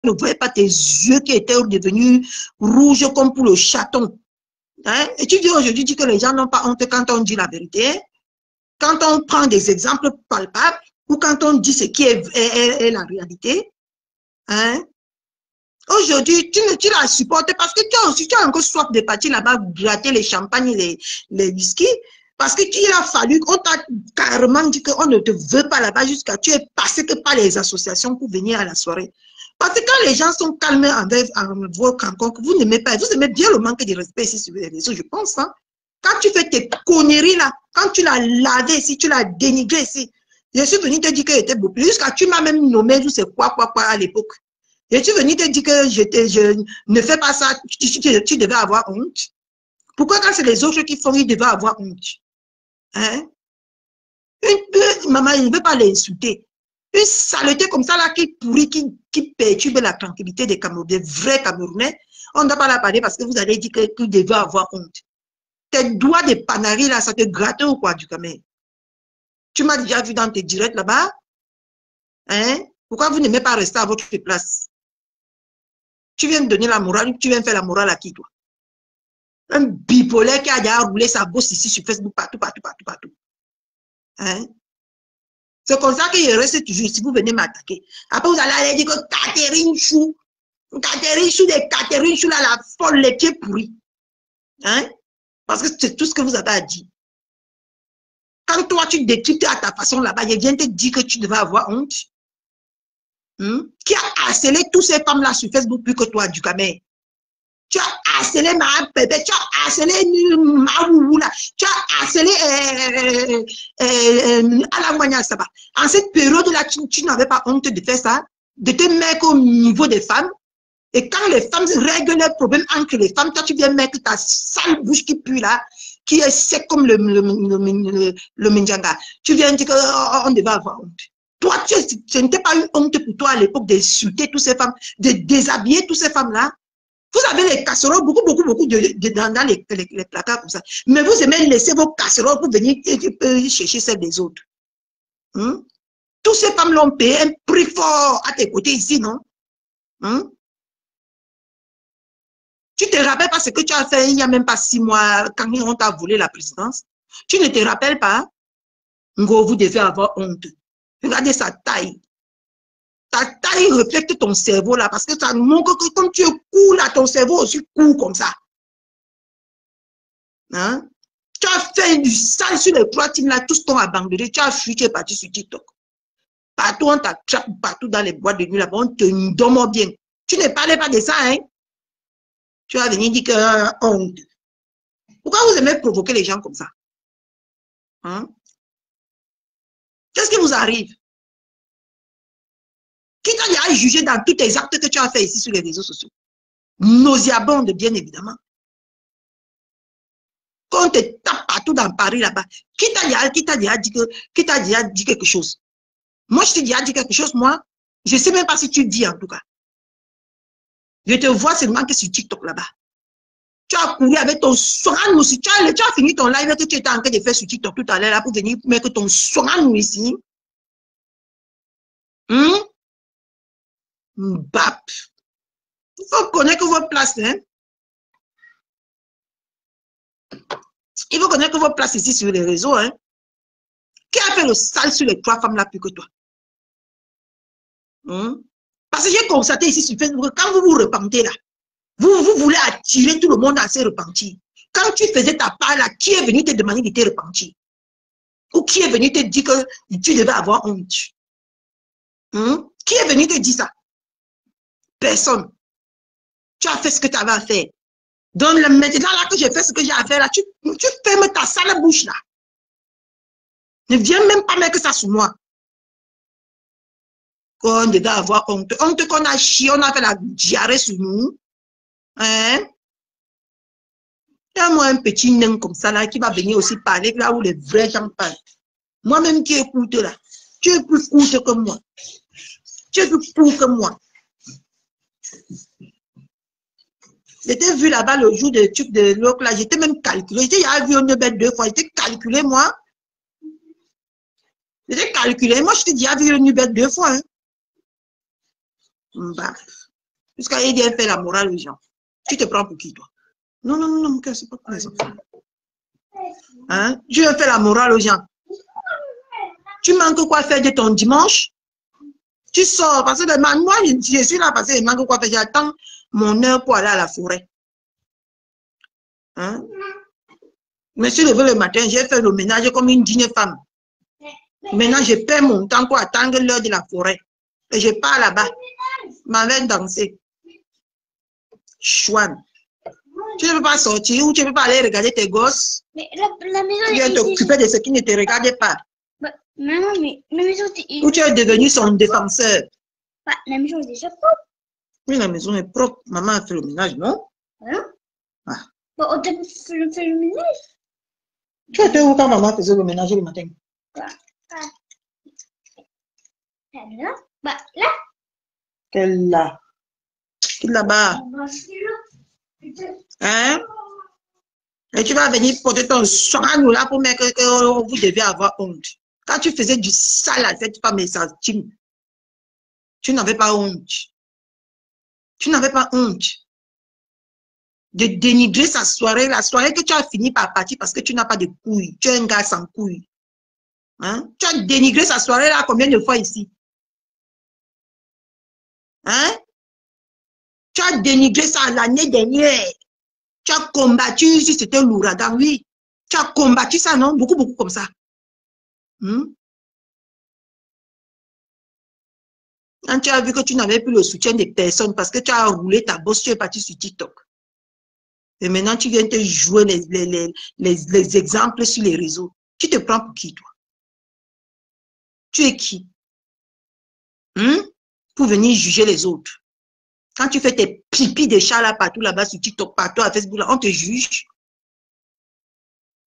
ne voyais pas tes yeux qui étaient devenus rouges comme pour le chaton. Hein? Et tu viens aujourd'hui dire que les gens n'ont pas honte quand on dit la vérité, quand on prend des exemples palpables, ou quand on dit ce qui est la réalité. Hein? Aujourd'hui, tu la supportes parce que tu as encore soif de partir là-bas gratter les champagnes et les whisky. Parce que il a fallu, on t'a carrément dit qu'on ne te veut pas là-bas jusqu'à tu es passé que par les associations pour venir à la soirée. Parce que quand les gens sont calmes envers vos rencontres, vous n'aimez pas, vous aimez bien le manque de respect ici sur les réseaux, je pense. Hein? Quand tu fais tes conneries là, quand tu l'as lavé ici, tu l'as dénigré ici, je suis venu te dire que j'étais beau. Jusqu'à tu m'as même nommé, je sais quoi à l'époque. Je suis venu te dire que je ne fais pas ça, tu devais avoir honte. Pourquoi quand c'est les autres qui font, ils devaient avoir honte? Hein? Maman, il ne veut pas l'insulter. Une saleté comme ça là qui pourrit, qui perturbe la tranquillité des Camerounais, des vrais Camerounais. On ne doit pas la parler parce que vous allez dire que tu devais avoir honte. Tes doigts de panari là, ça te gratte ou quoi du Cameroun? Tu m'as déjà vu dans tes directs là-bas? Hein? Pourquoi vous n'aimez pas rester à votre place? Tu viens me donner la morale, tu viens faire la morale à qui toi? Un bipolaire qui a déjà roulé sa bosse ici sur Facebook, partout. Hein? C'est comme ça que je reste toujours, si vous venez m'attaquer. Après, vous allez aller dire que Catherine Chou, là, la folle, les pieds pourris. Hein? Parce que c'est tout ce que vous avez à dire. Quand toi, tu décryptes à ta façon là-bas, je viens te dire que tu devais avoir honte. Qui a harcelé toutes ces femmes-là sur Facebook plus que toi, du Cameroun? Tu as harcelé ma bébé, tu as harcelé ma ououla, tu as harcelé à la moignard, ça va. En cette période-là, tu n'avais pas honte de faire ça, de te mettre au niveau des femmes. Et quand les femmes règlent leurs problèmes entre les femmes, toi, tu viens mettre ta sale bouche qui pue là, qui est sec comme le Minjanga. Tu viens dire qu'on devait avoir honte. Toi, ce n'était pas une honte pour toi à l'époque d'insulter toutes ces femmes, de déshabiller toutes ces femmes-là. Vous avez les casseroles, beaucoup dans les placards comme ça. Mais vous aimez laisser vos casseroles pour venir chercher celles des autres. Toutes ces femmes l'ont payé un prix fort à tes côtés ici, non? Tu te rappelles pas ce que tu as fait il n'y a même pas 6 mois quand on t'a volé la présidence? Tu ne te rappelles pas? Ngo, vous devez avoir honte. Regardez sa taille. Ta taille reflète ton cerveau là, parce que ça montre que comme tu es court là, ton cerveau aussi court comme ça. Hein? Tu as fait du sale sur les 3 teams là, tous t'ont abandonné, tu as fui, tu es parti sur TikTok. Partout on t'attrape, partout dans les boîtes de nuit là-bas, on te dorme bien. Tu ne parlais pas de ça, hein? Tu vas venir dire que honte. Pourquoi vous aimez provoquer les gens comme ça? Hein? Qu'est-ce qui vous arrive? Qui t'a déjà jugé dans tous tes actes que tu as fait ici sur les réseaux sociaux? Nauséabonde, bien évidemment. Quand on te tape partout dans Paris là-bas, qui t'a déjà dit quelque chose? Moi, je t'ai déjà dit quelque chose, moi. Je ne sais même pas si tu dis en tout cas. Je te vois seulement que sur TikTok là-bas. Tu as couru avec ton soranou aussi. Tu as fini ton live que tu étais en train de faire sur TikTok tout à l'heure là pour venir mettre ton soranou ici. Bap. Il faut connaître votre place, hein. Il faut connaître votre place ici sur les réseaux, hein. Qui a fait le sale sur les 3 femmes là plus que toi? Parce que j'ai constaté ici sur Facebook, quand vous vous repentez là, vous voulez attirer tout le monde à se repentir. Quand tu faisais ta part là, qui est venu te demander de te repentir? Ou qui est venu te dire que tu devais avoir honte? Qui est venu te dire ça? Personne. Tu as fait ce que tu avais à faire. Donc maintenant là que j'ai fait ce que j'ai à faire là, tu fermes ta sale bouche là. Ne viens même pas mettre ça sur moi. Qu'on devait avoir honte. Honte qu'on a chié, on a fait la diarrhée sur nous. Hein? Il y a moi un petit nain comme ça là qui va venir aussi parler là où les vrais gens parlent. Moi-même qui écoute là, tu es plus courte que moi. Tu es plus court que moi. J'étais vu là-bas le jour de truc de l'autre là, j'étais même calculé. J'étais vu une bête 2 fois, j'étais calculé moi. J'étais calculé. Moi, je t'ai déjà vu une bête 2 fois. Hein. Bah. Jusqu'à il vient faire la morale aux gens. Tu te prends pour qui, toi? Non, non, non, mon cœur, c'est pas pour les enfants. Hein? Tu viens faire la morale aux gens. Tu manques quoi faire de ton dimanche? Tu sors, parce que moi, je suis là parce que je manque quoi faire. J'attends mon heure pour aller à la forêt. Hein? Je me suis levé le matin, j'ai fait le ménage comme une digne femme. Maintenant, je perds mon temps pour attendre l'heure de la forêt. Et je pars là-bas. Ma mère danser. Chouane. Tu ne peux pas sortir ou tu ne peux pas aller regarder tes gosses. Mais la maison Tu viens t'occuper de ce qui ne te regarde pas. Bah, maman, mais la maison est... Ou tu es devenu son défenseur. Bah, la maison est déjà propre. Oui, la maison est propre. Maman a fait le ménage, non? Hein? Ah. Bah, on t'a fait le ménage. Tu étais où quand maman faisait le ménage le matin? Bah, là. Bah, là. Quelle là? Quelle là-bas? Hein? Et tu vas venir porter ton sang à nous là pour mettre que vous devez avoir honte. Quand tu faisais du sale à cette femme et sa team, tu n'avais pas honte. Tu n'avais pas honte de dénigrer sa soirée, la soirée que tu as fini par partir parce que tu n'as pas de couilles. Tu es un gars sans couilles. Hein? Tu as dénigré sa soirée là combien de fois ici? Hein? Tu as dénigré ça l'année dernière. Tu as combattu, si c'était l'ouragan, oui. Tu as combattu ça, non? Beaucoup, beaucoup comme ça. Quand tu as vu que tu n'avais plus le soutien des personnes parce que tu as roulé ta bosse, tu es parti sur TikTok. Et maintenant, tu viens te jouer les exemples sur les réseaux. Tu te prends pour qui, toi? Tu es qui? Pour venir juger les autres. Quand tu fais tes pipis de chat là partout là-bas sur TikTok, partout à Facebook, là, on te juge.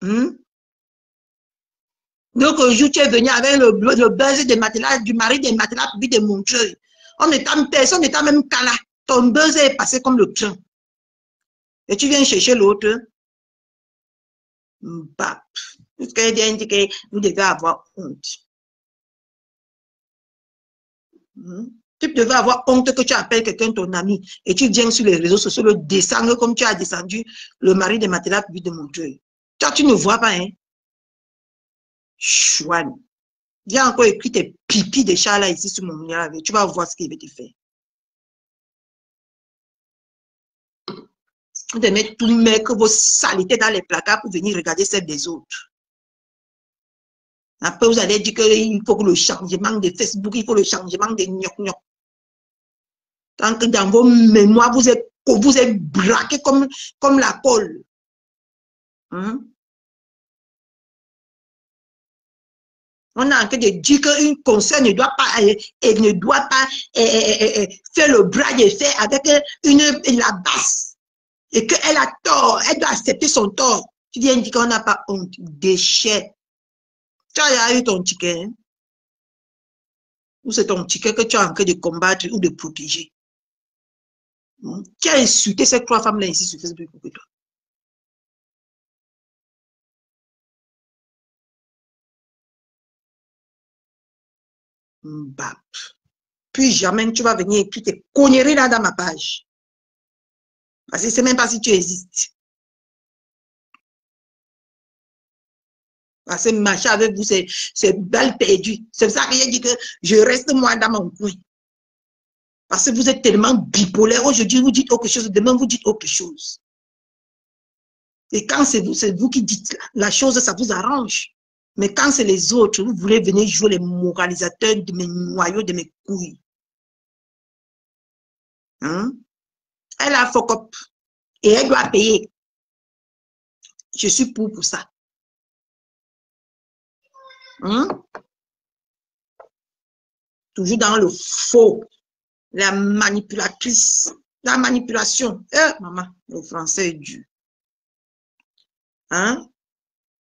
Donc, aujourd'hui, tu es venu avec le buzz de matelas, du mari des matelas pour te montrer. Personne ne t'a même qu'à là. Ton buzz est passé comme le train. Et tu viens chercher l'autre. Bah, parce qu'elle vient dire que vous devez avoir honte. Tu devais avoir honte que tu appelles quelqu'un ton ami et tu viens sur les réseaux sociaux le descendre comme tu as descendu le mari de matelas pour te montrer. Toi, tu ne vois pas, hein? Chouane. Viens encore écrire tes pipis de chat là ici sur mon mur. Tu vas voir ce qu'il va te faire. Vous devez mettre tout mettre vos saletés dans les placards pour venir regarder celles des autres. Après, vous allez dire qu'il faut que le changement de Facebook, il faut le changement de gnoc-gnoc. Tant que dans vos mémoires, vous êtes braqué comme la colle. On a en train de dire qu'une conseil ne doit pas faire le bras de fer avec la basse. Et qu'elle a tort, elle doit accepter son tort. Tu viens dire qu'on n'a pas honte. Déchet. Tu as eu ton ticket. Hein? Ou c'est ton ticket que tu as en train de combattre ou de protéger. Tu as insulté ces 3 femmes-là ici sur Facebook pour toi. Bah. Puis jamais tu vas venir écrire tes conneries là dans ma page. Parce que je ne sais même pas si tu existes. Parce que marcher avec vous, c'est balle perdue. C'est ça que j'ai dit que je reste moi dans mon coin. Parce que vous êtes tellement bipolaire. Aujourd'hui, vous dites autre chose. Demain, vous dites autre chose. Et quand c'est vous qui dites la chose, ça vous arrange. Mais quand c'est les autres, vous voulez venir jouer les moralisateurs de mes noyaux, de mes couilles. Elle a fuck up. Et elle doit payer. Je suis pour ça. Toujours dans le faux. La manipulatrice. La manipulation. Maman, le français est dur. Elle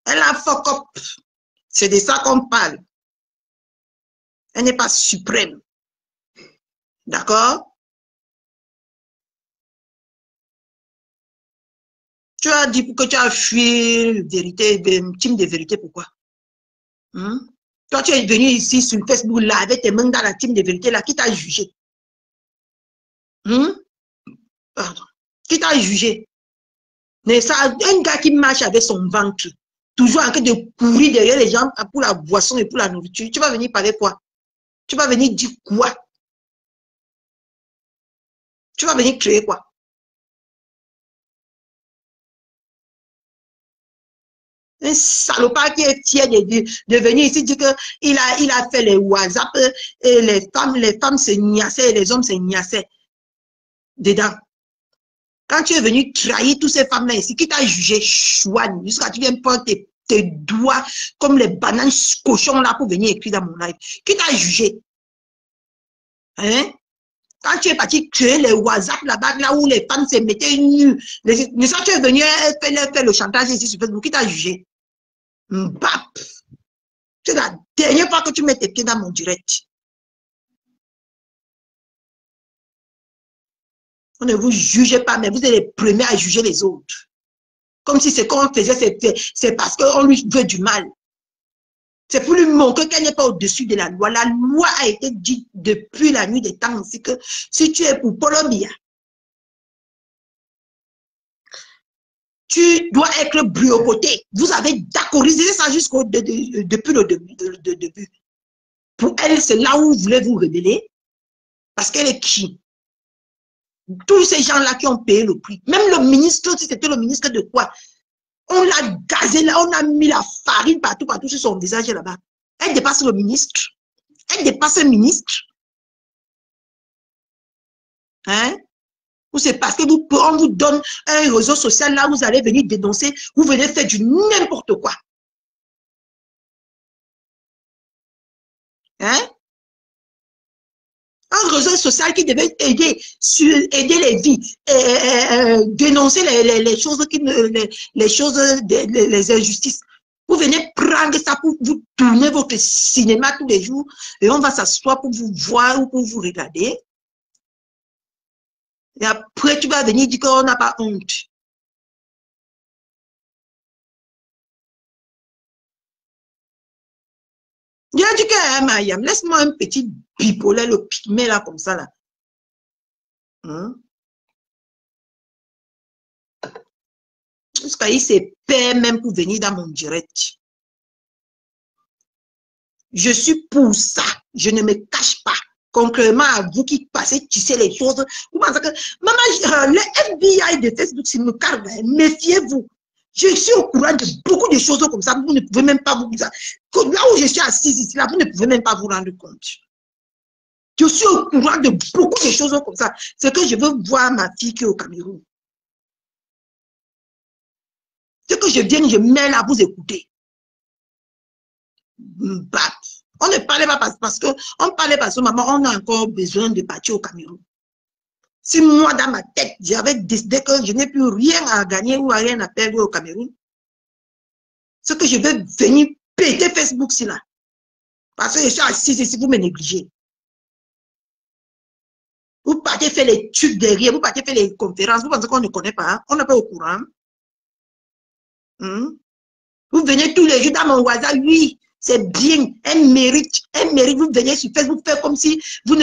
a fuck up. C'est de ça qu'on parle. Elle n'est pas suprême. D'accord? Tu as dit que tu as fui vérité, team de vérité, pourquoi? Toi, tu es venu ici sur Facebook là avec tes mains dans la team de vérité là, qui t'a jugé? t'a jugé? Mais ça, un gars qui marche avec son ventre, toujours en train de courir derrière les gens pour la boisson et pour la nourriture, tu vas venir parler quoi? Tu vas venir dire quoi? Tu vas venir créer quoi? Un salopard qui est fier de venir ici dire qu'il a fait les WhatsApp et les femmes se niaisaient et les hommes se niaisaient dedans. Quand tu es venu trahir toutes ces femmes-là ici, qui t'a jugé chouane, jusqu'à tu viens prendre tes doigts comme les bananes cochons là pour venir écrire dans mon live. Qui t'a jugé? Hein? Quand tu es parti créer les WhatsApp là-bas, là où les femmes se mettaient nues, mais ça tu es venu faire le chantage ici sur Facebook, qui t'a jugé? Mbap. C'est la dernière fois que tu mets tes pieds dans mon direct. On ne vous juge pas, mais vous êtes les premiers à juger les autres. Comme si ce qu'on faisait, c'est parce qu'on lui veut du mal. C'est pour lui montrer qu'elle n'est pas au-dessus de la loi. La loi a été dite depuis la nuit des temps aussi que si tu es pour Colombia, tu dois être briocoté. Vous avez d'accordiser ça depuis le début. Pour elle, c'est là où vous voulez vous révéler. Parce qu'elle est qui? Tous ces gens-là qui ont payé le prix. Même le ministre, si c'était le ministre de quoi? On l'a gazé là, on a mis la farine partout sur son visage là-bas. Elle dépasse le ministre. Elle dépasse le ministre. Hein? Ou c'est parce que on vous donne un réseau social là, vous allez venir dénoncer, vous venez faire du n'importe quoi. Hein? Un réseau social qui devait aider les vies, dénoncer les choses, les injustices. Vous venez prendre ça pour vous tourner votre cinéma tous les jours et on va s'asseoir pour vous voir ou pour vous regarder. Et après, tu vas venir dire qu'on n'a pas honte. Je dis que, Mayam, laisse-moi un petit bipolaire, le pygmée là, comme ça là. Jusqu'à il se perd même pour venir dans mon direct. Je suis pour ça. Je ne me cache pas. Contrairement à vous qui passez tisser les choses. Vous pensez que, maman, le FBI de Facebook, c'est me cargue. Méfiez-vous. Je suis au courant de beaucoup de choses comme ça. Vous ne pouvez même pas vous dire. Là où je suis assise ici, là, vous ne pouvez même pas vous rendre compte. Je suis au courant de beaucoup de choses comme ça. C'est que je veux voir ma fille qui est au Cameroun. C'est que je viens, je mets là, vous écoutez. On ne parlait pas parce que, on parlait parce que maman, on a encore besoin de partir au Cameroun. Si moi, dans ma tête, j'avais décidé que je n'ai plus rien à gagner ou rien à perdre au Cameroun, c'est que je vais venir péter Facebook si là. Parce que je suis assise ici, vous me négligez. Vous partez faire les trucs derrière, vous partez faire les conférences, vous pensez qu'on ne connaît pas, on n'est pas au courant. Vous venez tous les jours dans mon WhatsApp, oui, c'est bien, elle mérite, vous venez sur Facebook faire comme si vous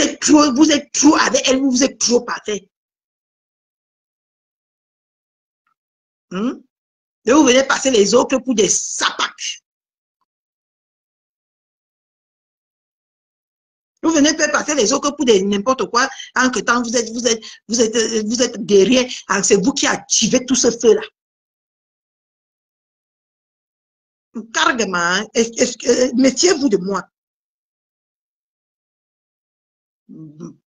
êtes trop avec elle, vous êtes trop parfait. Et vous venez passer les autres pour des sapacs. Vous venez faire passer les autres pour des n'importe quoi, en que temps vous êtes derrière, c'est vous qui activez tout ce feu-là. Carrément, méfiez-vous de moi.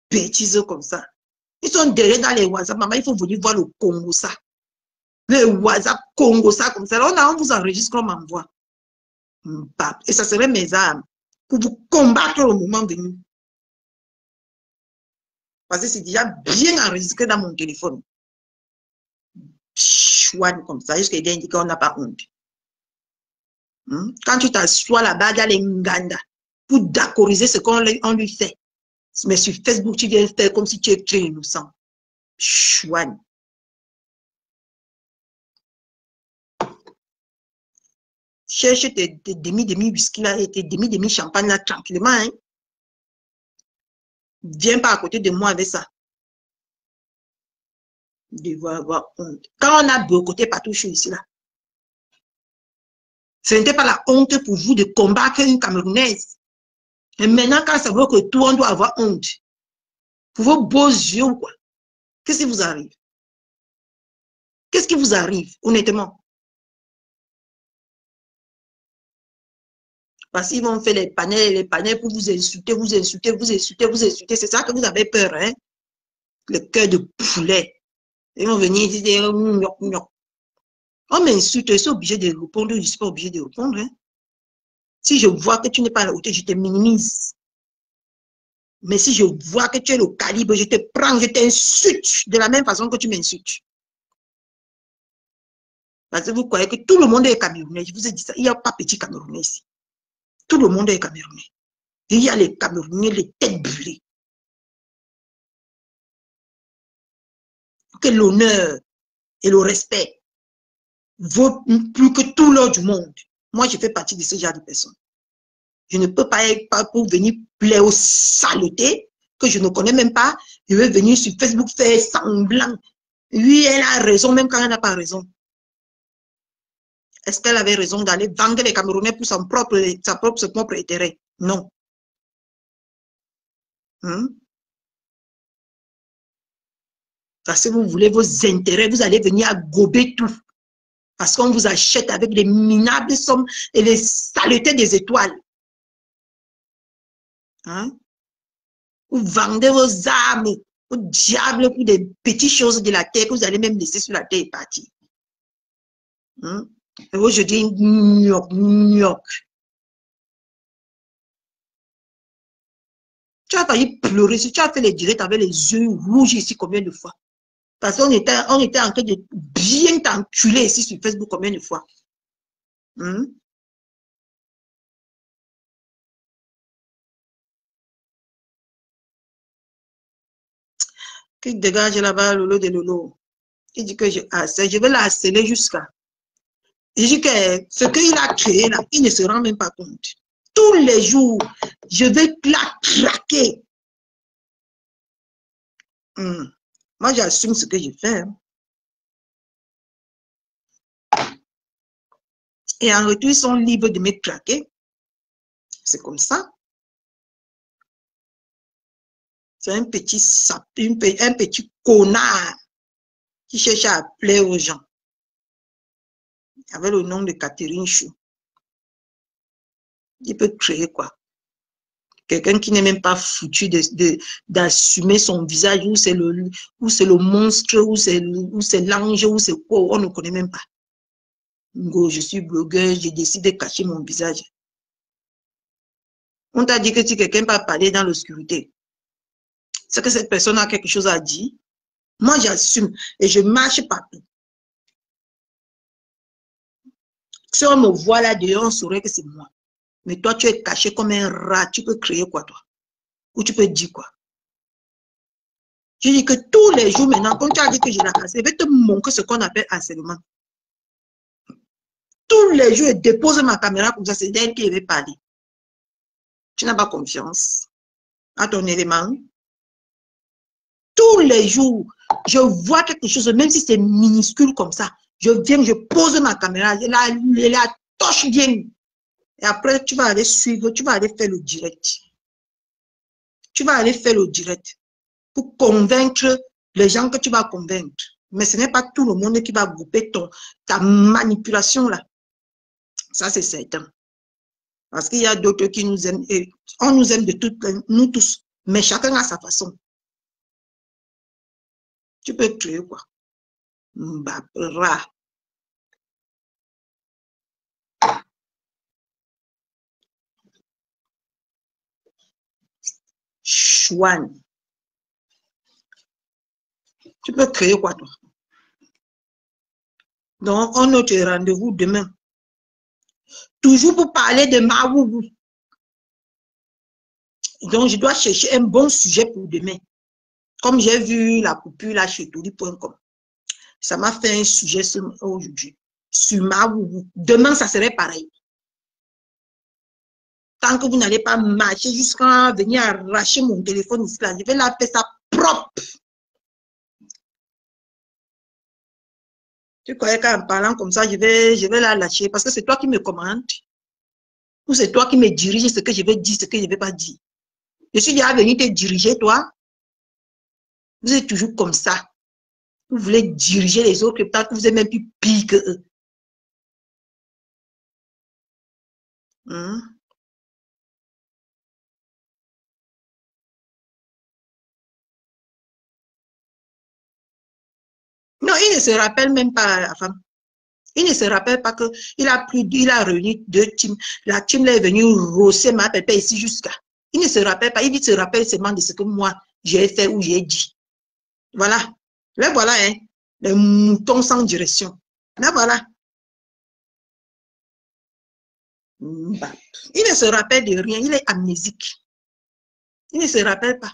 Bêtises comme ça. Ils sont derrière dans les WhatsApp. Maman, il faut venir voir le Congo ça. Le WhatsApp Congo ça comme ça. On vous enregistre, on m'envoie. Et ça serait mes armes pour vous combattre au moment venu. Parce que c'est déjà bien enregistré dans mon téléphone. Chouane comme ça, jusqu'à indiquer qu'on n'a pas honte. Quand tu t'assois là-bas dans les Nganda pour d'accordiser ce qu'on lui fait. Mais sur Facebook, tu viens faire comme si tu es très innocent. Chouane. Cherche tes demi-whisky là et tes demi-champagne là tranquillement. Hein? Viens pas à côté de moi avec ça. Vous devez avoir honte. Quand on a boycotté Patouchou ici, là, ce n'était pas la honte pour vous de combattre une Camerounaise. Et maintenant, quand ça veut que tout, on doit avoir honte. Pour vos beaux yeux ou quoi? Qu'est-ce qui vous arrive? Qu'est-ce qui vous arrive, honnêtement? Parce qu'ils vont faire les panels pour vous insulter, vous insulter, vous insulter, vous insulter. C'est ça que vous avez peur, hein? Le cœur de poulet. Ils vont venir dire, on m'insulte, je suis obligé de répondre, je ne suis pas obligé de répondre. Hein? Si je vois que tu n'es pas à la hauteur, je te minimise. Mais si je vois que tu es le calibre, je te prends, je t'insulte de la même façon que tu m'insultes. Parce que vous croyez que tout le monde est Camerounais. Je vous ai dit ça, il n'y a pas petit Camerounais ici. Tout le monde est Camerounais. Il y a les Camerounais, les têtes brûlées. Que l'honneur et le respect vaut plus que tout l'or du monde. Moi, je fais partie de ce genre de personnes. Je ne peux pas être pour venir plaire aux saletés que je ne connais même pas. Je vais venir sur Facebook faire semblant. Oui, elle a raison, même quand elle n'a pas raison. Est-ce qu'elle avait raison d'aller vendre les Camerounais pour son propre intérêt? Non. Parce que vous voulez vos intérêts, vous allez venir à gober tout. Parce qu'on vous achète avec les minables sommes et les saletés des étoiles. Vous vendez vos armes au diable pour des petites choses de la terre que vous allez même laisser sur la terre et partir. Et aujourd'hui, gnoc. Tu as failli pleurer si tu as fait les directs avec les yeux rouges ici combien de fois? Parce qu'on était en train de bien t'enculer ici sur Facebook combien de fois? Qui dégage là-bas, Lolo de Lolo. Il dit que je vais la harceler jusqu'à. Il dit que ce qu'il a créé là, il ne se rend même pas compte. Tous les jours, je vais la craquer. Moi, j'assume ce que je fais. Et en retour, ils sont libres de me craquer. C'est comme ça. C'est un petit connard qui cherche à plaire aux gens. Avec le nom de Catherine Chou. Il peut créer quoi? Quelqu'un qui n'est même pas foutu d'assumer son visage, ou c'est le monstre, ou c'est l'ange, ou c'est quoi, on ne connaît même pas. Je suis blogueur, j'ai décidé de cacher mon visage. On t'a dit que si quelqu'un peut parler dans l'obscurité, c'est que cette personne a quelque chose à dire. Moi, j'assume et je marche partout. Si on me voit là dehors, on saurait que c'est moi. Mais toi, tu es caché comme un rat. Tu peux créer quoi, toi? Ou tu peux dire quoi? Je dis que tous les jours maintenant, quand tu as dit que je l'ai cassé, je vais te montrer ce qu'on appelle harcèlement. Tous les jours, je dépose ma caméra comme ça, c'est d'elle qui avait parlé. Tu n'as pas confiance à ton élément. Tous les jours, je vois quelque chose, même si c'est minuscule comme ça, je viens, je pose ma caméra, je la touche bien. Et après, tu vas aller suivre, tu vas aller faire le direct. Tu vas aller faire le direct pour convaincre les gens que tu vas convaincre. Mais ce n'est pas tout le monde qui va grouper ta manipulation là. Ça, c'est certain. Parce qu'il y a d'autres qui nous aiment. Et on nous aime de toutes, nous tous. Mais chacun a sa façon. Tu peux créer quoi? Mbapra. Chouane. Tu peux créer quoi, toi? Donc, on a notre rendez-vous demain. Toujours pour parler de Mawougou. Donc, je dois chercher un bon sujet pour demain. Comme j'ai vu la coupure là chez Tori.com. Ça m'a fait un sujet aujourd'hui. Sur Mawougou. Demain, ça serait pareil. Tant que vous n'allez pas marcher jusqu'à venir arracher mon téléphone ici, là, je vais la faire ça propre. Tu croyais qu'en parlant comme ça, je vais la lâcher parce que c'est toi qui me commandes. Ou c'est toi qui me dirige ce que je vais dire, ce que je ne vais pas dire. Je suis déjà venu te diriger, toi. Vous êtes toujours comme ça. Vous voulez diriger les autres, peut-être que vous êtes même plus pire que eux. Hein? Non, il ne se rappelle même pas, la femme. Il ne se rappelle pas qu'il a réuni deux teams. La team là est venue rosser ma pépé ici jusqu'à. Il ne se rappelle pas. Il se rappelle seulement de ce que moi, j'ai fait ou j'ai dit. Voilà. Là, voilà, hein. Les moutons sans direction. Là, voilà. Bah, il ne se rappelle de rien. Il est amnésique. Il ne se rappelle pas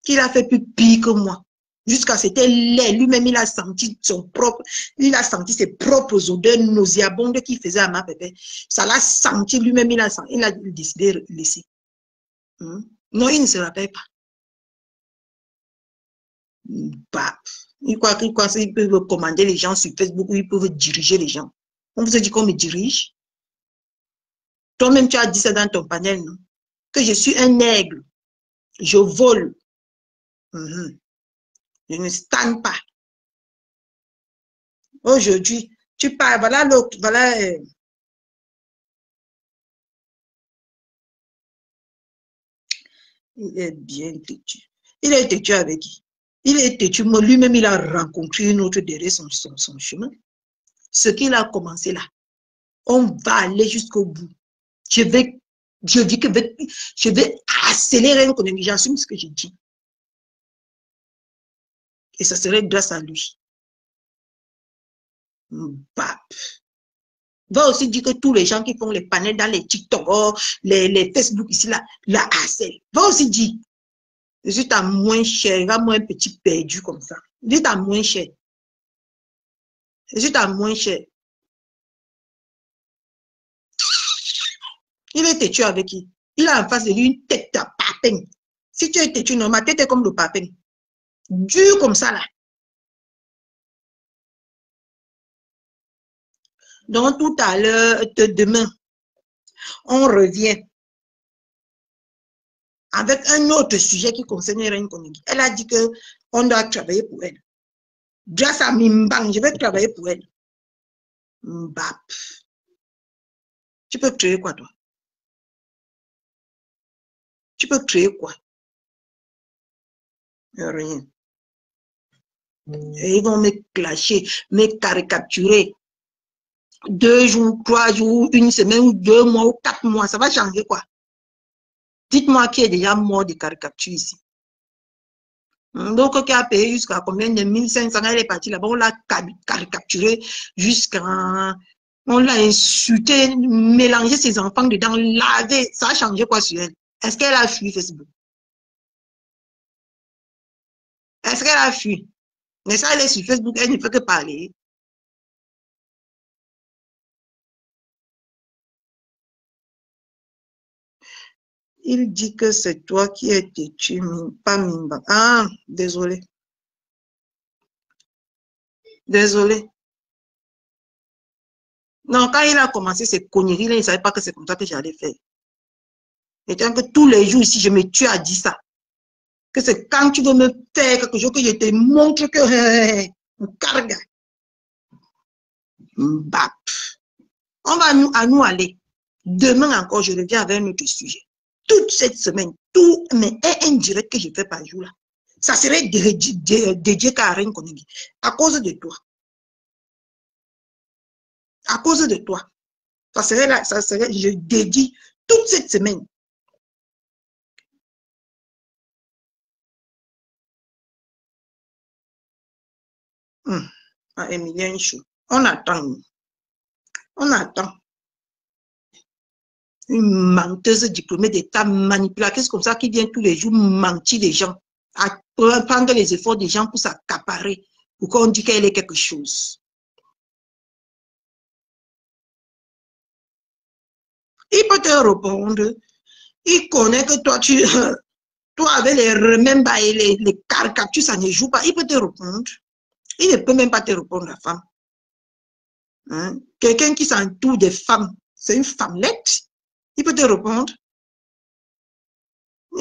qu'il a fait plus pire que moi. Jusqu'à c'était laid. Lui-même, il a senti ses propres odeurs nauséabondes qu'il faisait à ma pépé. Ça l'a senti lui-même, il a décidé de laisser. Non, il ne se rappelle pas. Bah, il croit qu'ils peuvent commander les gens sur Facebook ou ils peuvent diriger les gens. On vous a dit qu'on me dirige. Toi-même, tu as dit ça dans ton panel, non? Que je suis un aigle. Je vole. Je ne stagne pas. Aujourd'hui, tu parles, voilà l'autre, voilà. Il est bien têtu. Il est têtu avec qui? Il est têtu. Lui-même, il a rencontré une autre derrière son chemin. Ce qu'il a commencé là, on va aller jusqu'au bout. Je dis que je vais accélérer l'économie. J'assume ce que j'ai dit. Et ça serait grâce à lui. Bah. Va aussi dire que tous les gens qui font les panels dans les TikTok, les Facebook ici, là, la harcèlent. Va aussi dire, je suis à moins cher, va moins petit perdu comme ça. Je suis à moins cher. Je suis à moins cher. Il est têtu avec qui? Il a en face de lui une tête à papin. Si tu es têtu, non, ma tête est comme le papin. Dur comme ça, là. Donc, tout à l'heure, demain, on revient avec un autre sujet qui concerne Reine Koningui. Elle a dit qu'on doit travailler pour elle. Grâce à Mimbang, je vais travailler pour elle. Mbap. Tu peux créer quoi, toi? Tu peux créer quoi? Rien. Et ils vont me clasher, me caricaturer. 2 jours, 3 jours, une semaine, ou 2 mois, ou 4 mois. Ça va changer quoi? Dites-moi qui est déjà mort de caricature ici. Donc, qui a payé jusqu'à combien de 1500, elle est partie là-bas, on l'a caricaturé jusqu'à... On l'a insulté, mélangé ses enfants dedans, lavé. Ça a changé quoi sur elle? Est-ce qu'elle a fui Facebook? Est-ce qu'elle a fui? Mais ça, elle est sur Facebook, elle ne fait que parler. Il dit que c'est toi qui es têtu, pas Mimba. Ah, désolé. Désolé. Non, quand il a commencé ses conneries, il ne savait pas que c'est comme ça que j'allais faire. Et tant que tous les jours ici, je me tue à dire ça. Que c'est quand tu veux me faire quelque chose que je te montre que... Carga. Mbap. On va à nous aller. Demain encore, je reviens avec un autre sujet. Toute cette semaine, tout, mais un direct que je fais par jour là, ça serait dédié qu'à Reine Koningui. À cause de toi. À cause de toi. Ça serait, je dédie toute cette semaine. À Emilien Chou. On attend. On attend. Une menteuse diplômée d'État manipulatrice comme ça qui vient tous les jours mentir les gens, à prendre les efforts des gens pour s'accaparer, pour qu'on dise qu'elle est quelque chose. Il peut te répondre. Il connaît que toi, toi avec les remembers et les caricatures, ça ne joue pas. Il peut te répondre. Il ne peut même pas te répondre, la femme. Hein? Quelqu'un qui s'entoure des femmes, c'est une femmelette. Il peut te répondre. Quand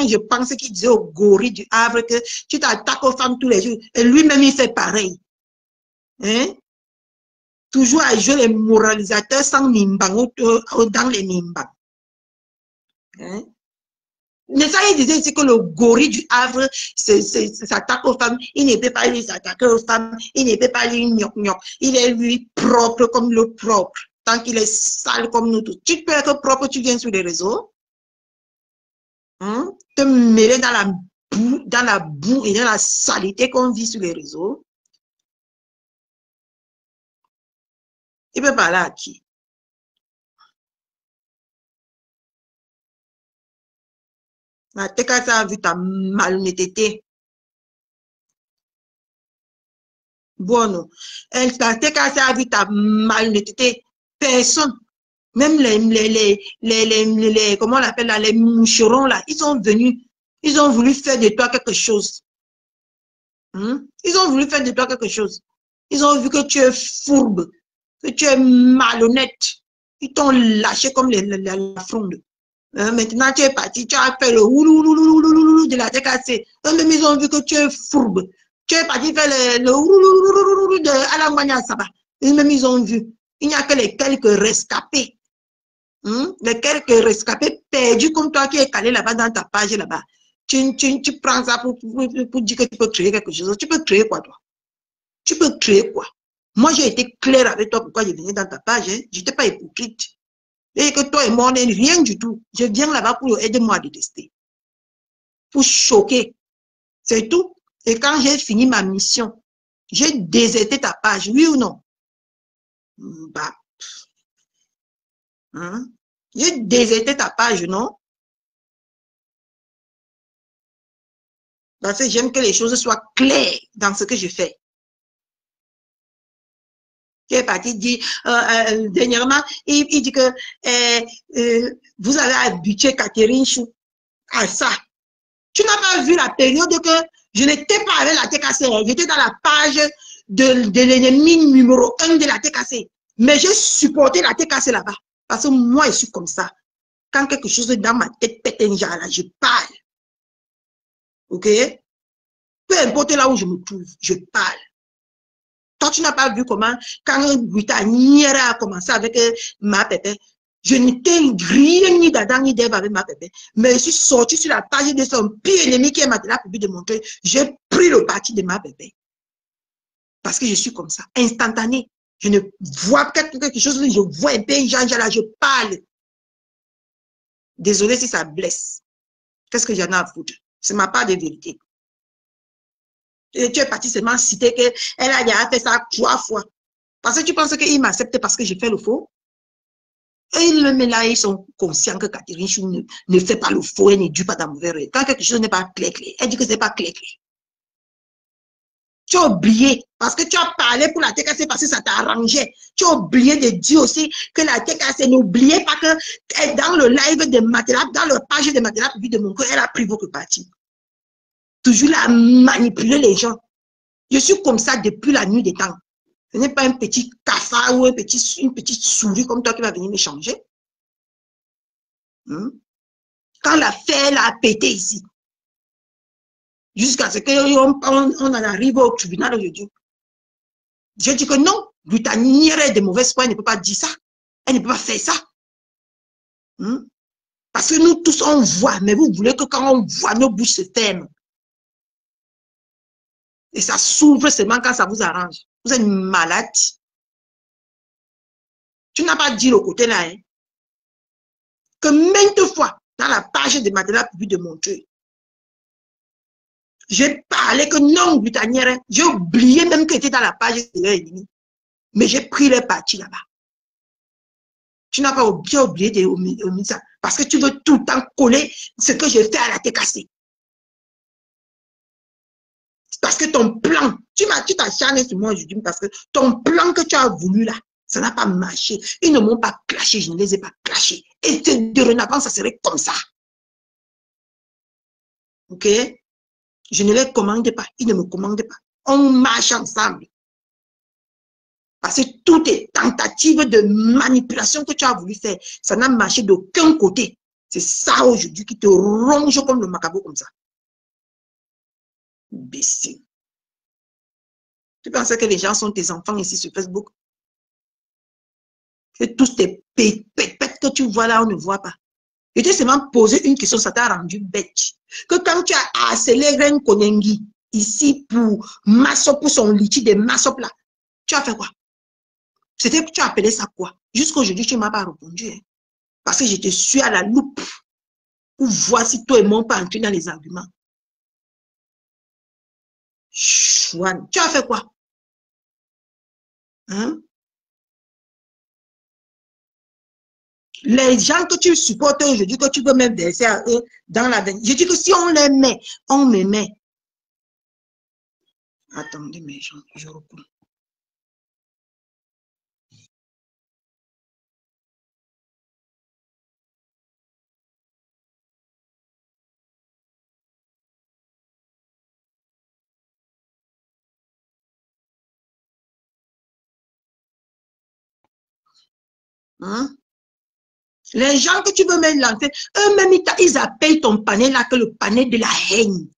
je pense qu'il disait au gorille du Havre que tu t'attaques aux femmes tous les jours, et lui-même il fait pareil. Hein? Toujours à jouer les moralisateurs sans nimbang dans les nimbang. Hein? Mais ça, il disait ici que le gorille du Havre s'attaque aux femmes. Il ne peut pas lui s'attaquer aux femmes. Il ne peut pas lui gnoc. Il est lui propre comme le propre. Tant qu'il est sale comme nous tous. Tu peux être propre, tu viens sur les réseaux. Hein? Te mêler dans la boue et dans la saleté qu'on vit sur les réseaux. Il peut parler à qui? La TKC a vu ta malhonnêteté. Bon, la TKC a vu ta malhonnêteté. Personne, même comment on appelle là, les moucherons là, ils sont venus, ils ont voulu faire de toi quelque chose. Hein? Ils ont voulu faire de toi quelque chose. Ils ont vu que tu es fourbe, que tu es malhonnête. Ils t'ont lâché comme la fronde. Maintenant, tu es parti, tu as fait le ouloulouloulouloulou de la TKC. Eux-mêmes, ils ont vu que tu es fourbe. Tu es parti faire le oulouloulouloulou de Alangwanya Saba. Eux-mêmes, ils ont vu. Il n'y a que les quelques rescapés. Les quelques rescapés perdus comme toi qui est calé là-bas dans ta page là-bas. Tu prends ça pour dire que tu peux créer quelque chose. Tu peux créer quoi, toi? Tu peux créer quoi? Moi, j'ai été clair avec toi pourquoi je venais dans ta page. Hein? Je n'étais pas hypocrite. Et que toi et moi, on n'est rien du tout. Je viens là-bas pour aider moi à détester. Pour choquer. C'est tout. Et quand j'ai fini ma mission, j'ai déserté ta page, oui ou non? Bah. Hein? J'ai déserté ta page, non? Parce que j'aime que les choses soient claires dans ce que je fais. Tu es parti dire, dernièrement, il dit que vous avez habitué Catherine Chou à ça. Tu n'as pas vu la période que je n'étais pas avec la TKC, j'étais dans la page de l'ennemi numéro 1 de la TKC. Mais j'ai supporté la TKC là-bas. Parce que moi, je suis comme ça. Quand quelque chose dans ma tête pète un genre là, je parle. Ok? Peu importe là où je me trouve, je parle. Toi, tu n'as pas vu comment, quand Guita Niera a commencé avec ma pépé, je n'étais rien ni d'Adam ni d'Ève avec ma pépé. Mais je suis sorti sur la page de son pire ennemi qui est Matela pour lui démontrer. J'ai pris le parti de ma pépé. Parce que je suis comme ça, instantané. Je ne vois quelque chose, je vois un peu un genre là, je parle. Désolé si ça blesse. Qu'est-ce que j'en ai à foutre? C'est ma part de vérité. Et tu es parti seulement citer qu'elle a déjà fait ça 3 fois. Parce que tu penses qu'il m'accepte parce que j'ai fait le faux. Et même là, ils sont conscients que Catherine Chou ne fait pas le faux, elle n'est due pas dans mauvais rêve. Quand quelque chose n'est pas clair, elle dit que ce n'est pas clair. Tu as oublié, parce que tu as parlé pour la TKC parce que ça t'arrangeait. Tu as oublié de dire aussi que la TKC, n'oubliez pas que dans le live de Matéla, dans leur page de Matéla, de mon cœur, elle a pris votre parti. Toujours là, manipuler les gens. Je suis comme ça depuis la nuit des temps. Ce n'est pas un petit cafard ou une petite souris comme toi qui va venir me changer. Quand l'affaire a pété ici, jusqu'à ce qu'on en arrive au tribunal aujourd'hui, je dis que non, Britannière de mauvaise foi, elle ne peut pas dire ça. Elle ne peut pas faire ça. Parce que nous tous, on voit, mais vous voulez que quand on voit, nos bouches se ferment. Et ça s'ouvre seulement quand ça vous arrange. Vous êtes malade. Tu n'as pas dit le côté là, hein, que maintes fois, dans la page de Matéla publique de Montreuil, j'ai parlé que non, Britannière, j'ai oublié même que j'étais dans la page de leur ennemi. Mais j'ai pris les parties là-bas. Tu n'as pas oublié de ça. Parce que tu veux tout le temps coller ce que j'ai fait à la TKC. Parce que ton plan, tu t'acharnes sur moi aujourd'hui parce que ton plan que tu as voulu là, ça n'a pas marché. Ils ne m'ont pas clashé, je ne les ai pas clashés. Et de renavant, ça serait comme ça. Ok? Je ne les commande pas, ils ne me commandent pas. On marche ensemble. Parce que toutes tes tentatives de manipulation que tu as voulu faire, ça n'a marché d'aucun côté. C'est ça aujourd'hui qui te ronge comme le macabre comme ça. Imbécile. Tu penses que les gens sont tes enfants ici sur Facebook? Et tous tes pépettes que tu vois là, on ne voit pas. Je t'ai seulement posé une question, ça t'a rendu bête. Que quand tu as harcelé Ren Konengi ici pour Massop, pour son litchi de Massop là, tu as fait quoi? C'était que tu as appelé ça quoi? Jusqu'à aujourd'hui, tu ne m'as pas répondu. Hein? Parce que je te suis à la loupe pour voir si toi et moi pas entrer dans les arguments. Chouane, tu as fait quoi? Hein? Les gens que tu supportes aujourd'hui, que tu peux même verser à eux dans la veine. Je dis que si on les met, on me met. Attendez, mes gens, je reprends. Hein? Les gens que tu veux même lancer, eux-mêmes, ils appellent ton panel là que le panel de la haine.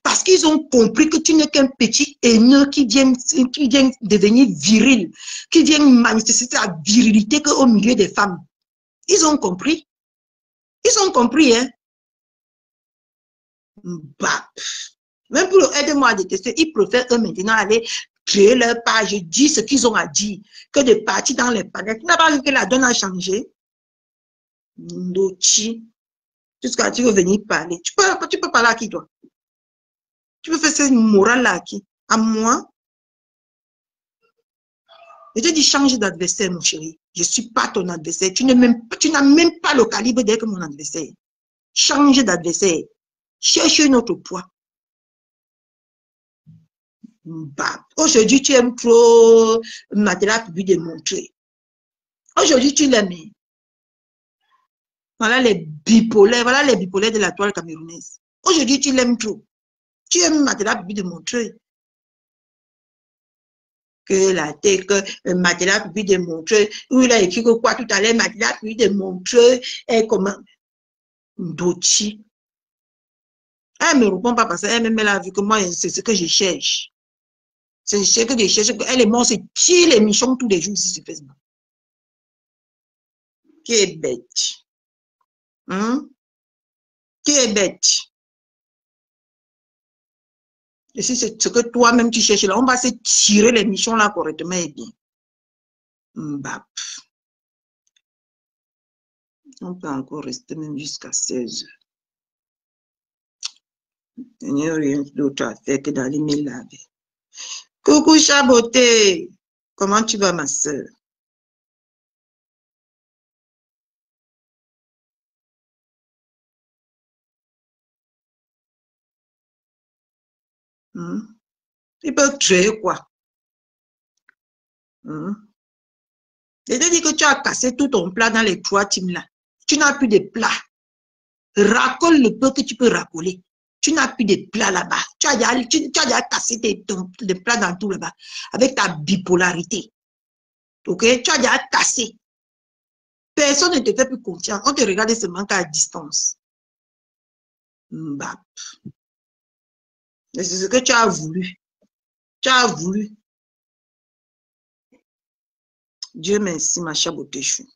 Parce qu'ils ont compris que tu n'es qu'un petit haineux qui vient devenir viril, qui vient manifester sa virilité au milieu des femmes. Ils ont compris. Ils ont compris, hein. Bah, même pour aider-moi à détester, ils préfèrent eux maintenant aller créer leur page, dire ce qu'ils ont à dire, que de partir dans les panels. Tu n'as pas vu que la donne a changé? Nochi. Jusqu'à tu veux venir parler. Tu peux parler à qui, toi? Tu peux faire cette morale-là à qui? À moi? Je te dis, change d'adversaire, mon chéri. Je ne suis pas ton adversaire. Tu n'as même pas le calibre d'être mon adversaire. Change d'adversaire. Cherche une autre poids. Bah, aujourd'hui, tu aimes trop Matela pour lui démontrer. Aujourd'hui, tu l'aimes. Voilà les bipolaires de la toile camerounaise. Aujourd'hui, tu l'aimes trop. Tu aimes Matela pour lui démontrer que la tête, que Matela pour lui démontrer, où il a écrit que quoi tout à l'heure, Matela pour lui démontrer, et comment. Dochi. Elle ne me répond pas parce qu'elle-même, elle a vu que moi, c'est ce que je cherche. C'est ce que je cherche. Elle et moi, c'est qui les michons tous les jours ici sur Facebook. Qui est bête? Hein? Qui est bête? Et si c'est ce que toi-même tu cherches là, on va se tirer les michons là correctement et bien. Bah, on peut encore rester même jusqu'à 16 heures. Il n'y a rien d'autre à faire que d'aller me laver. Coucou Chaboté, comment tu vas ma soeur? Il peut créer quoi? Je te dis que tu as cassé tout ton plat dans les 3 teams là. Tu n'as plus de plat. Racole le peu que tu peux racoler. Tu n'as plus de plat là-bas. Tu as déjà cassé tes plats dans tout là-bas. Avec ta bipolarité. Ok? Tu as déjà cassé. Personne ne te fait plus confiance. On te regarde seulement qu'à distance. Bah. C'est ce que tu as voulu. Tu as voulu. Dieu merci, ma chabotéchou.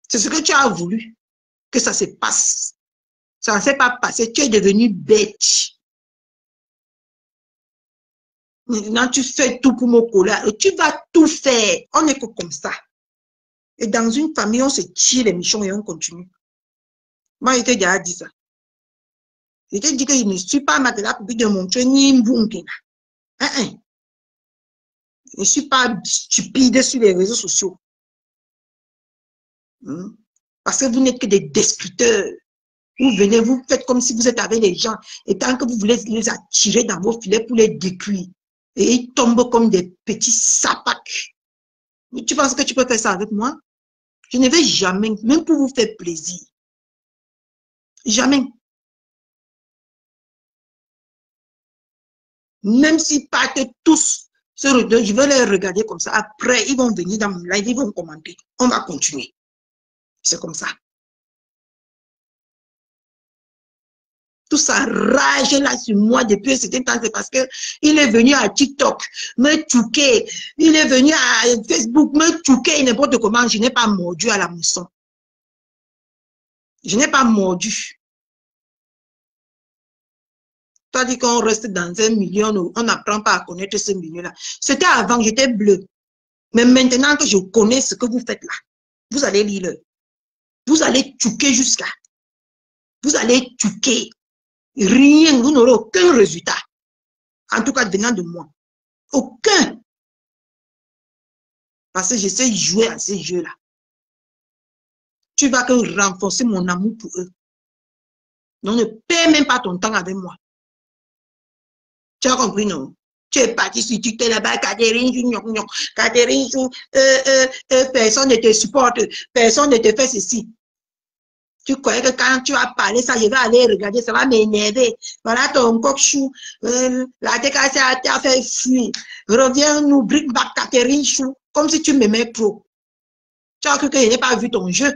C'est ce que tu as voulu. Que ça se passe. Ça ne s'est pas passé. Tu es devenu bête. Maintenant, tu fais tout pour me coller. Et tu vas tout faire. On n'est que comme ça. Et dans une famille, on se tire les michons et on continue. Moi, je t'ai déjà dit ça. Je t'ai dit que je ne suis pas Matela pour te montrer ni Mbounkena. Je ne suis pas stupide sur les réseaux sociaux. Parce que vous n'êtes que des destructeurs. Vous venez, vous faites comme si vous êtes avec les gens. Et tant que vous voulez les attirer dans vos filets pour les détruire. Et ils tombent comme des petits sapacs. Tu penses que tu peux faire ça avec moi? Je ne vais jamais, même pour vous faire plaisir. Jamais. Même s'ils partent tous Je vais les regarder comme ça. Après, ils vont venir dans mon live, ils vont commenter. On va continuer. C'est comme ça. Tout ça rage là sur moi depuis un certain temps, c'est parce que il est venu à TikTok me touquer. Il est venu à Facebook me touquer n'importe comment. Je n'ai pas mordu à la mousson. Je n'ai pas mordu. Toi, dit qu'on reste dans un milieu, on n'apprend pas à connaître ce milieu-là. C'était avant, j'étais bleu. Mais maintenant que je connais ce que vous faites là, vous allez lire. Vous allez touquer jusqu'à. Vous allez touquer. Rien, vous n'aurez aucun résultat. En tout cas, venant de moi. Aucun. Parce que je sais jouer à ces jeux-là. Tu vas que renforcer mon amour pour eux. Donc, ne perds même pas ton temps avec moi. Tu as compris, non? Tu es parti sur TikTok là-bas, Catherine, personne ne te supporte, personne ne te fait ceci. Tu croyais que quand tu as parlé ça, je vais aller regarder, ça va m'énerver. Voilà ton coq-chou, la décassée a fait fuir. Reviens nous brique back Catherine Chou, comme si tu m'aimais trop. Tu as cru que je n'ai pas vu ton jeu.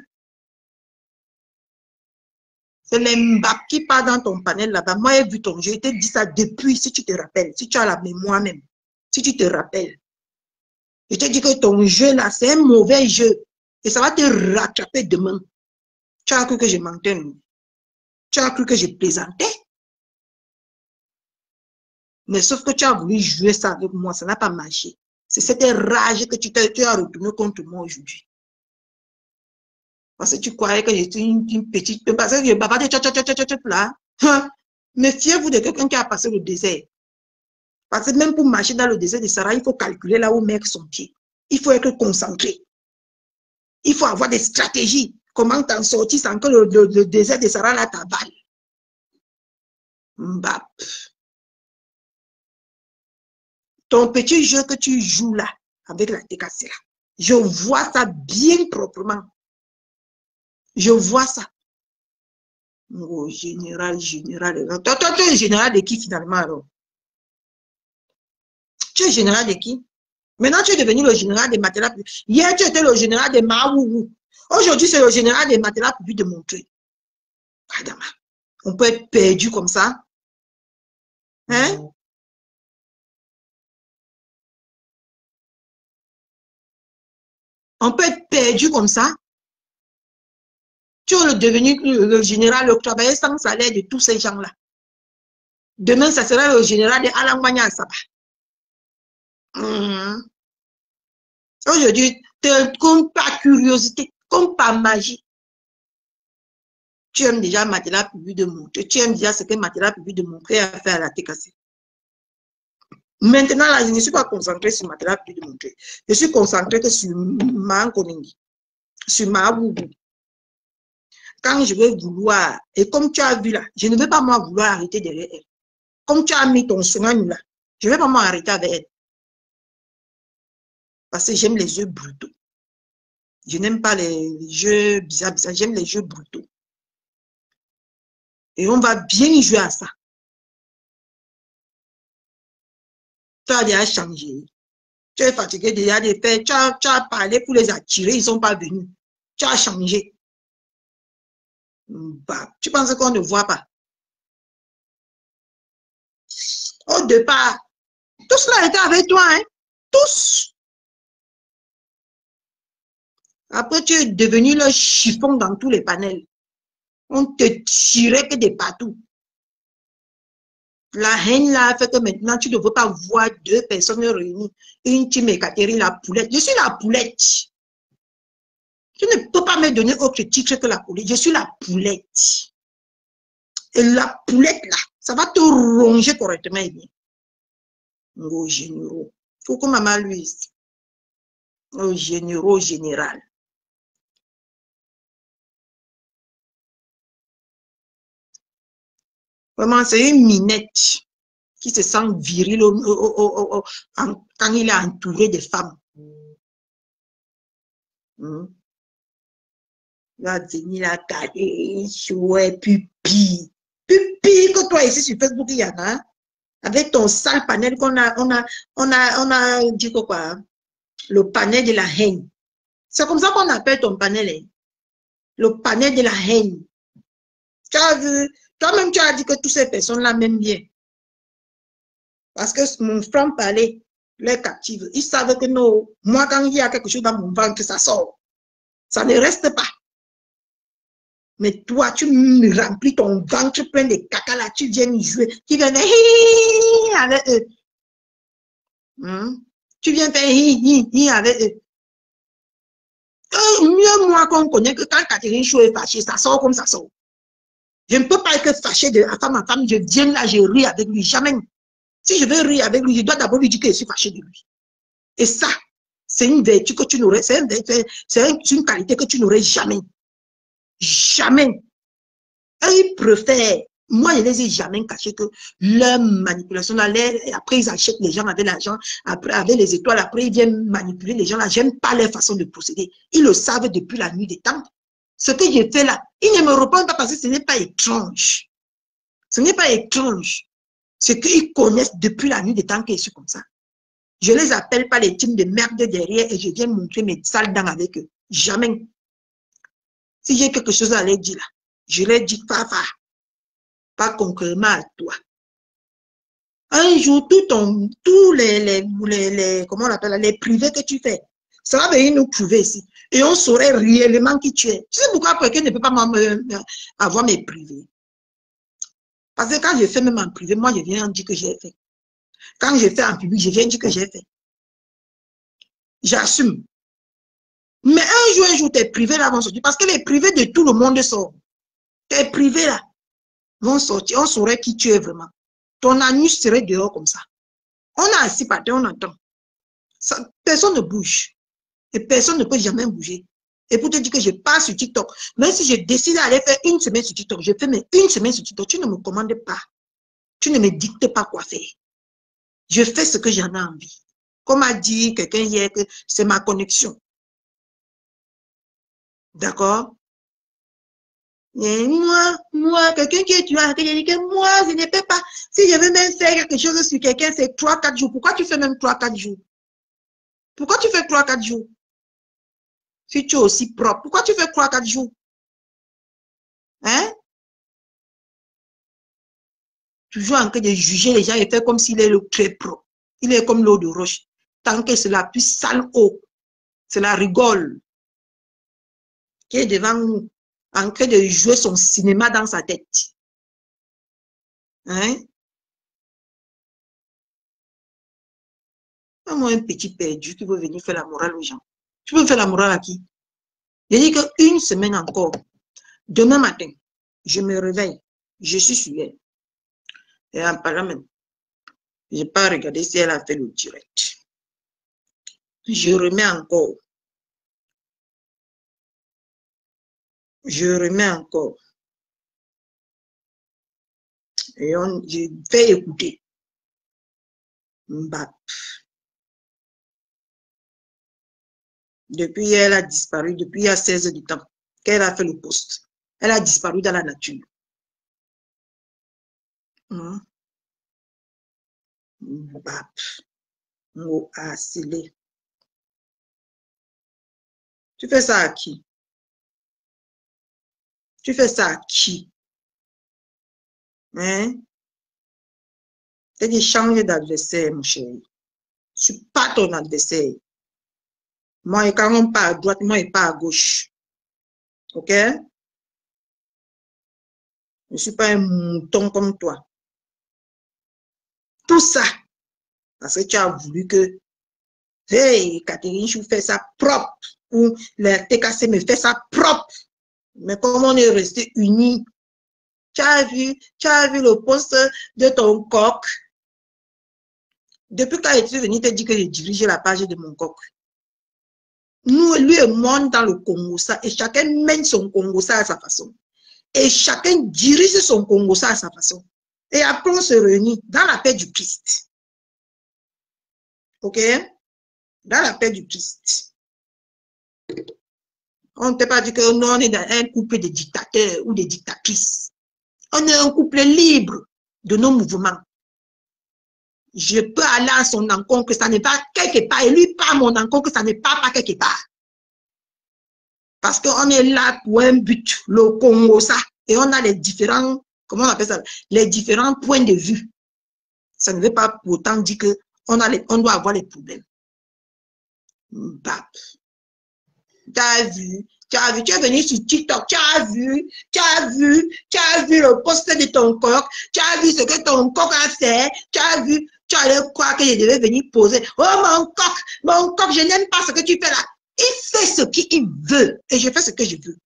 C'est les Mbap qui partent dans ton panel là-bas. Moi, j'ai vu ton jeu, je t'ai dit ça depuis, si tu te rappelles, si tu as la mémoire même, si tu te rappelles. Je t'ai dit que ton jeu là, c'est un mauvais jeu. Et ça va te rattraper demain. Tu as cru que je mentais, non? Tu as cru que je plaisantais? Mais sauf que tu as voulu jouer ça avec moi, ça n'a pas marché. C'est cette rage que tu as retourné contre moi aujourd'hui. Parce que tu croyais que j'étais une petite... Parce que je bavardais là. Méfiez-vous de quelqu'un qui a passé le désert. Parce que même pour marcher dans le désert de Sahara, il faut calculer là où mettre son pied. Il faut être concentré. Il faut avoir des stratégies. Comment t'en sortir sans que le désert de Sahara là t'avale. Mbap. Ton petit jeu que tu joues là, avec la TKC là, je vois ça bien proprement. Je vois ça. Oh, général. Toi, tu es général de qui finalement alors? Tu es général de qui? Maintenant, tu es devenu le général des matelas. Hier, tu étais le général des Maouou. Aujourd'hui, c'est le général des matelas publics de Montreuil. Adama, on peut être perdu comme ça. Hein? On peut être perdu comme ça. Tu es devenu le général, le travailleur sans salaire de tous ces gens-là. Demain, ça sera le général de Alangwanya Saba. Aujourd'hui, comme par curiosité, comme par magie, tu aimes déjà Matelas public de Montreuil. Tu aimes déjà ce que Matelas public de Montreuil a fait à la TKC. Maintenant, là, je ne suis pas concentré sur Matelas public de Montreuil. Je suis concentré que sur Mankoningi, sur Maboubou. Quand je vais vouloir, et comme tu as vu là, je ne vais pas moi vouloir arrêter derrière elle. Comme tu as mis ton soin là, je ne vais pas moi arrêter avec elle. Parce que j'aime les jeux brutaux. Je n'aime pas les jeux bizarres, j'aime les jeux brutaux. Et on va bien jouer à ça. Tu as déjà changé. Tu es fatigué déjà de faire. Tu as parlé pour les attirer, ils ne sont pas venus. Tu as changé. Bah, tu penses qu'on ne voit pas? Au départ, tout cela était avec toi, hein? Tous. Après, tu es devenu le chiffon dans tous les panels. On te tirait que des partout. La haine là fait que maintenant, tu ne veux pas voir deux personnes réunies. Une team et Catherine, la poulette. Je suis la poulette. Tu ne peux pas me donner autre titre que la poulette. Je suis la poulette. Et la poulette là, ça va te ronger correctement et bien. Oh, généraux. Coucou maman Louise. Oh, généraux, général. Vraiment, c'est une minette qui se sent viril quand il est entouré de femmes. Il va venir la garder, chouette, pupi. Pupi, que toi ici sur Facebook, il y en a. Avec ton sale panel on a dit quoi, hein? Le panel de la haine. C'est comme ça qu'on appelle ton panel. Hein? Le panel de la haine. Tu as vu, toi-même tu as dit que toutes ces personnes-là m'aiment bien. Parce que mon frère parlait, les captives, ils savent que non, moi quand il y a quelque chose dans mon ventre, ça sort. Ça ne reste pas. Mais toi, tu me remplis ton ventre plein de caca là, tu viens jouer, tu viens avec eux. Tu viens faire avec eux. Mieux moi qu'on connaît que quand Catherine Chou est fâchée, ça sort comme ça sort. Je ne peux pas être fâchée de femme en femme, je viens là, je ris avec lui, jamais. Si je veux rire avec lui, je dois d'abord lui dire que je suis fâchée de lui. Et ça, c'est une vertu que tu n'aurais, c'est une qualité que tu n'aurais jamais. Jamais. Et ils préfèrent, moi je les ai jamais cachés que leur manipulation, après ils achètent les gens avec l'argent, après avec les étoiles, après ils viennent manipuler les gens là, j'aime pas leur façon de procéder. Ils le savent depuis la nuit des temps. Ce que j'ai fait là, ils ne me répondent pas parce que ce n'est pas étrange. Ce n'est pas étrange. C'est qu'ils connaissent depuis la nuit des temps que je suis comme ça. Je ne les appelle pas les teams de merde derrière et je viens montrer mes sales dents avec eux. Jamais. Si j'ai quelque chose à leur dire là, je leur dis pas concrètement à toi. Un jour, tous comment on appelle, les privés que tu fais, ça va venir nous prouver ici. Et on saurait réellement qui tu es. Tu sais pourquoi quelqu'un ne peut pas avoir mes privés? Parce que quand je fais même en privé, moi je viens dire que j'ai fait. Quand je fais en public, je viens dire que j'ai fait. J'assume. Mais un jour, tes privés là vont sortir. Parce que les privés de tout le monde sortent. Tes privés là vont sortir. On saurait qui tu es vraiment. Ton anus serait dehors comme ça. On a assis par terre, on entend. Ça, personne ne bouge. Et personne ne peut jamais bouger. Et pour te dire que je pars sur TikTok, même si je décide d'aller faire une semaine sur TikTok, je fais mais une semaine sur TikTok, tu ne me commandes pas. Tu ne me dictes pas quoi faire. Je fais ce que j'en ai envie. Comme a dit quelqu'un hier, que c'est ma connexion. D'accord? Et moi, quelqu'un qui est tueur, que je dis que moi, je ne peux pas. Si je veux même faire quelque chose sur quelqu'un, c'est 3-4 jours. Pourquoi tu fais même 3-4 jours? Pourquoi tu fais 3-4 jours? Si tu es aussi propre, pourquoi tu fais 3-4 jours? Hein? Toujours en train de juger les gens et faire comme s'il est le très propre. Il est comme l'eau de roche. Tant que c'est la plus sale eau, c'est la rigole qui est devant nous, en train de jouer son cinéma dans sa tête. Hein? Moi, un petit perdu qui veut venir faire la morale aux gens. Tu veux faire la morale à qui? Je dis qu'une semaine encore, demain matin, je me réveille, je suis sur elle. Et en parlant même, je n'ai pas regardé si elle a fait le direct. Je remets encore. Je remets encore. Et je fais écouter. Mbap. Depuis, elle a disparu, depuis il y a 16 heures du temps qu'elle a fait le poste. Elle a disparu dans la nature. Mbap. Mo asile. Tu fais ça à qui? Tu fais ça à qui? Hein? Tu dis changer d'adversaire, mon chéri. Je ne suis pas ton adversaire. Moi, quand on part à droite, moi, je pars à gauche. OK? Je ne suis pas un mouton comme toi. Tout ça, parce que tu as voulu que, hey, Catherine Chou fait ça propre, ou la TKC me fait ça propre. Mais comme on est resté unis, tu as vu le poste de ton coq. Depuis quand es-tu venu te dire que je dirigeais la page de mon coq? Nous, lui et moi, dans le Congo, ça, et chacun mène son Congo, ça à sa façon. Et chacun dirige son Congo, ça à sa façon. Et après, on se réunit dans la paix du Christ. OK? Dans la paix du Christ. On ne peut pas dire que nous, on est dans un couple de dictateurs ou de dictatrices. On est un couple libre de nos mouvements. Je peux aller à son encontre, que ça n'est pas quelque part, et lui pas mon encontre, que ça n'est pas quelque part. Parce qu'on est là pour un but, le Congo, ça, et on a les différents, comment on appelle ça, les différents points de vue. Ça ne veut pas pour autant dire qu'on doit avoir les problèmes. Bah. Tu as vu, tu es venu sur TikTok, tu as vu le post de ton coq, tu as vu ce que ton coq a fait, tu as vu, tu allais croire que je devais venir poser. Oh mon coq, je n'aime pas ce que tu fais là. Il fait ce qu'il veut et je fais ce que je veux.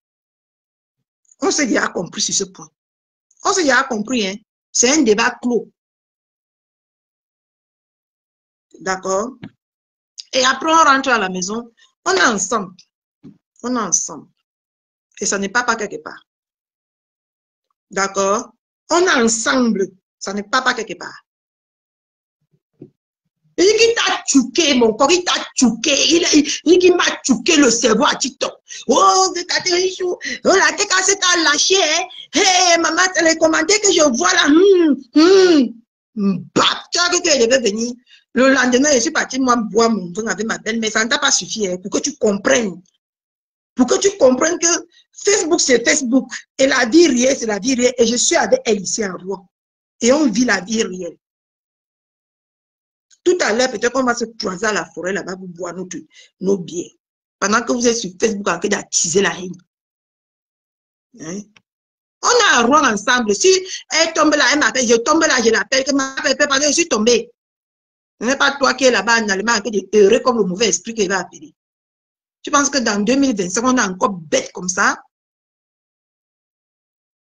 On s'est déjà compris sur ce point. On s'est déjà compris, hein. C'est un débat clos. D'accord? Et après, on rentre à la maison, on est ensemble. On est ensemble. Et ça n'est pas quelque part. D'accord? On est ensemble. Ça n'est pas quelque part. Il t'a tchouqué, mon corps, il t'a tchouqué. Il m'a tchouqué le cerveau à TikTok. Oh, la tête s'est lâché. Hé, maman, c'est les commentaires que je vois là. Bah, tu as vu que je devais venir. Le lendemain, je suis partie, moi, boire mon vin avec ma belle, mais ça ne t'a pas suffi, hein, pour que tu comprennes. Pour que tu comprennes que Facebook, c'est Facebook. Et la vie réelle, c'est la vie réelle. Et je suis avec elle ici à Rouen. Et on vit la vie réelle. Tout à l'heure, peut-être qu'on va se croiser à la forêt là-bas pour boire nos bières. Pendant que vous êtes sur Facebook en train d'attiser la haine. Hein? On est à Rouen ensemble. Si elle tombe là, elle m'appelle. Je tombe là, je l'appelle. Que m'appelle parce que je suis tombée. Ce n'est pas toi qui es là-bas en Allemagne, qui est heureux comme le mauvais esprit qu'il va appeler. Tu penses que dans 2025, on est encore bête comme ça?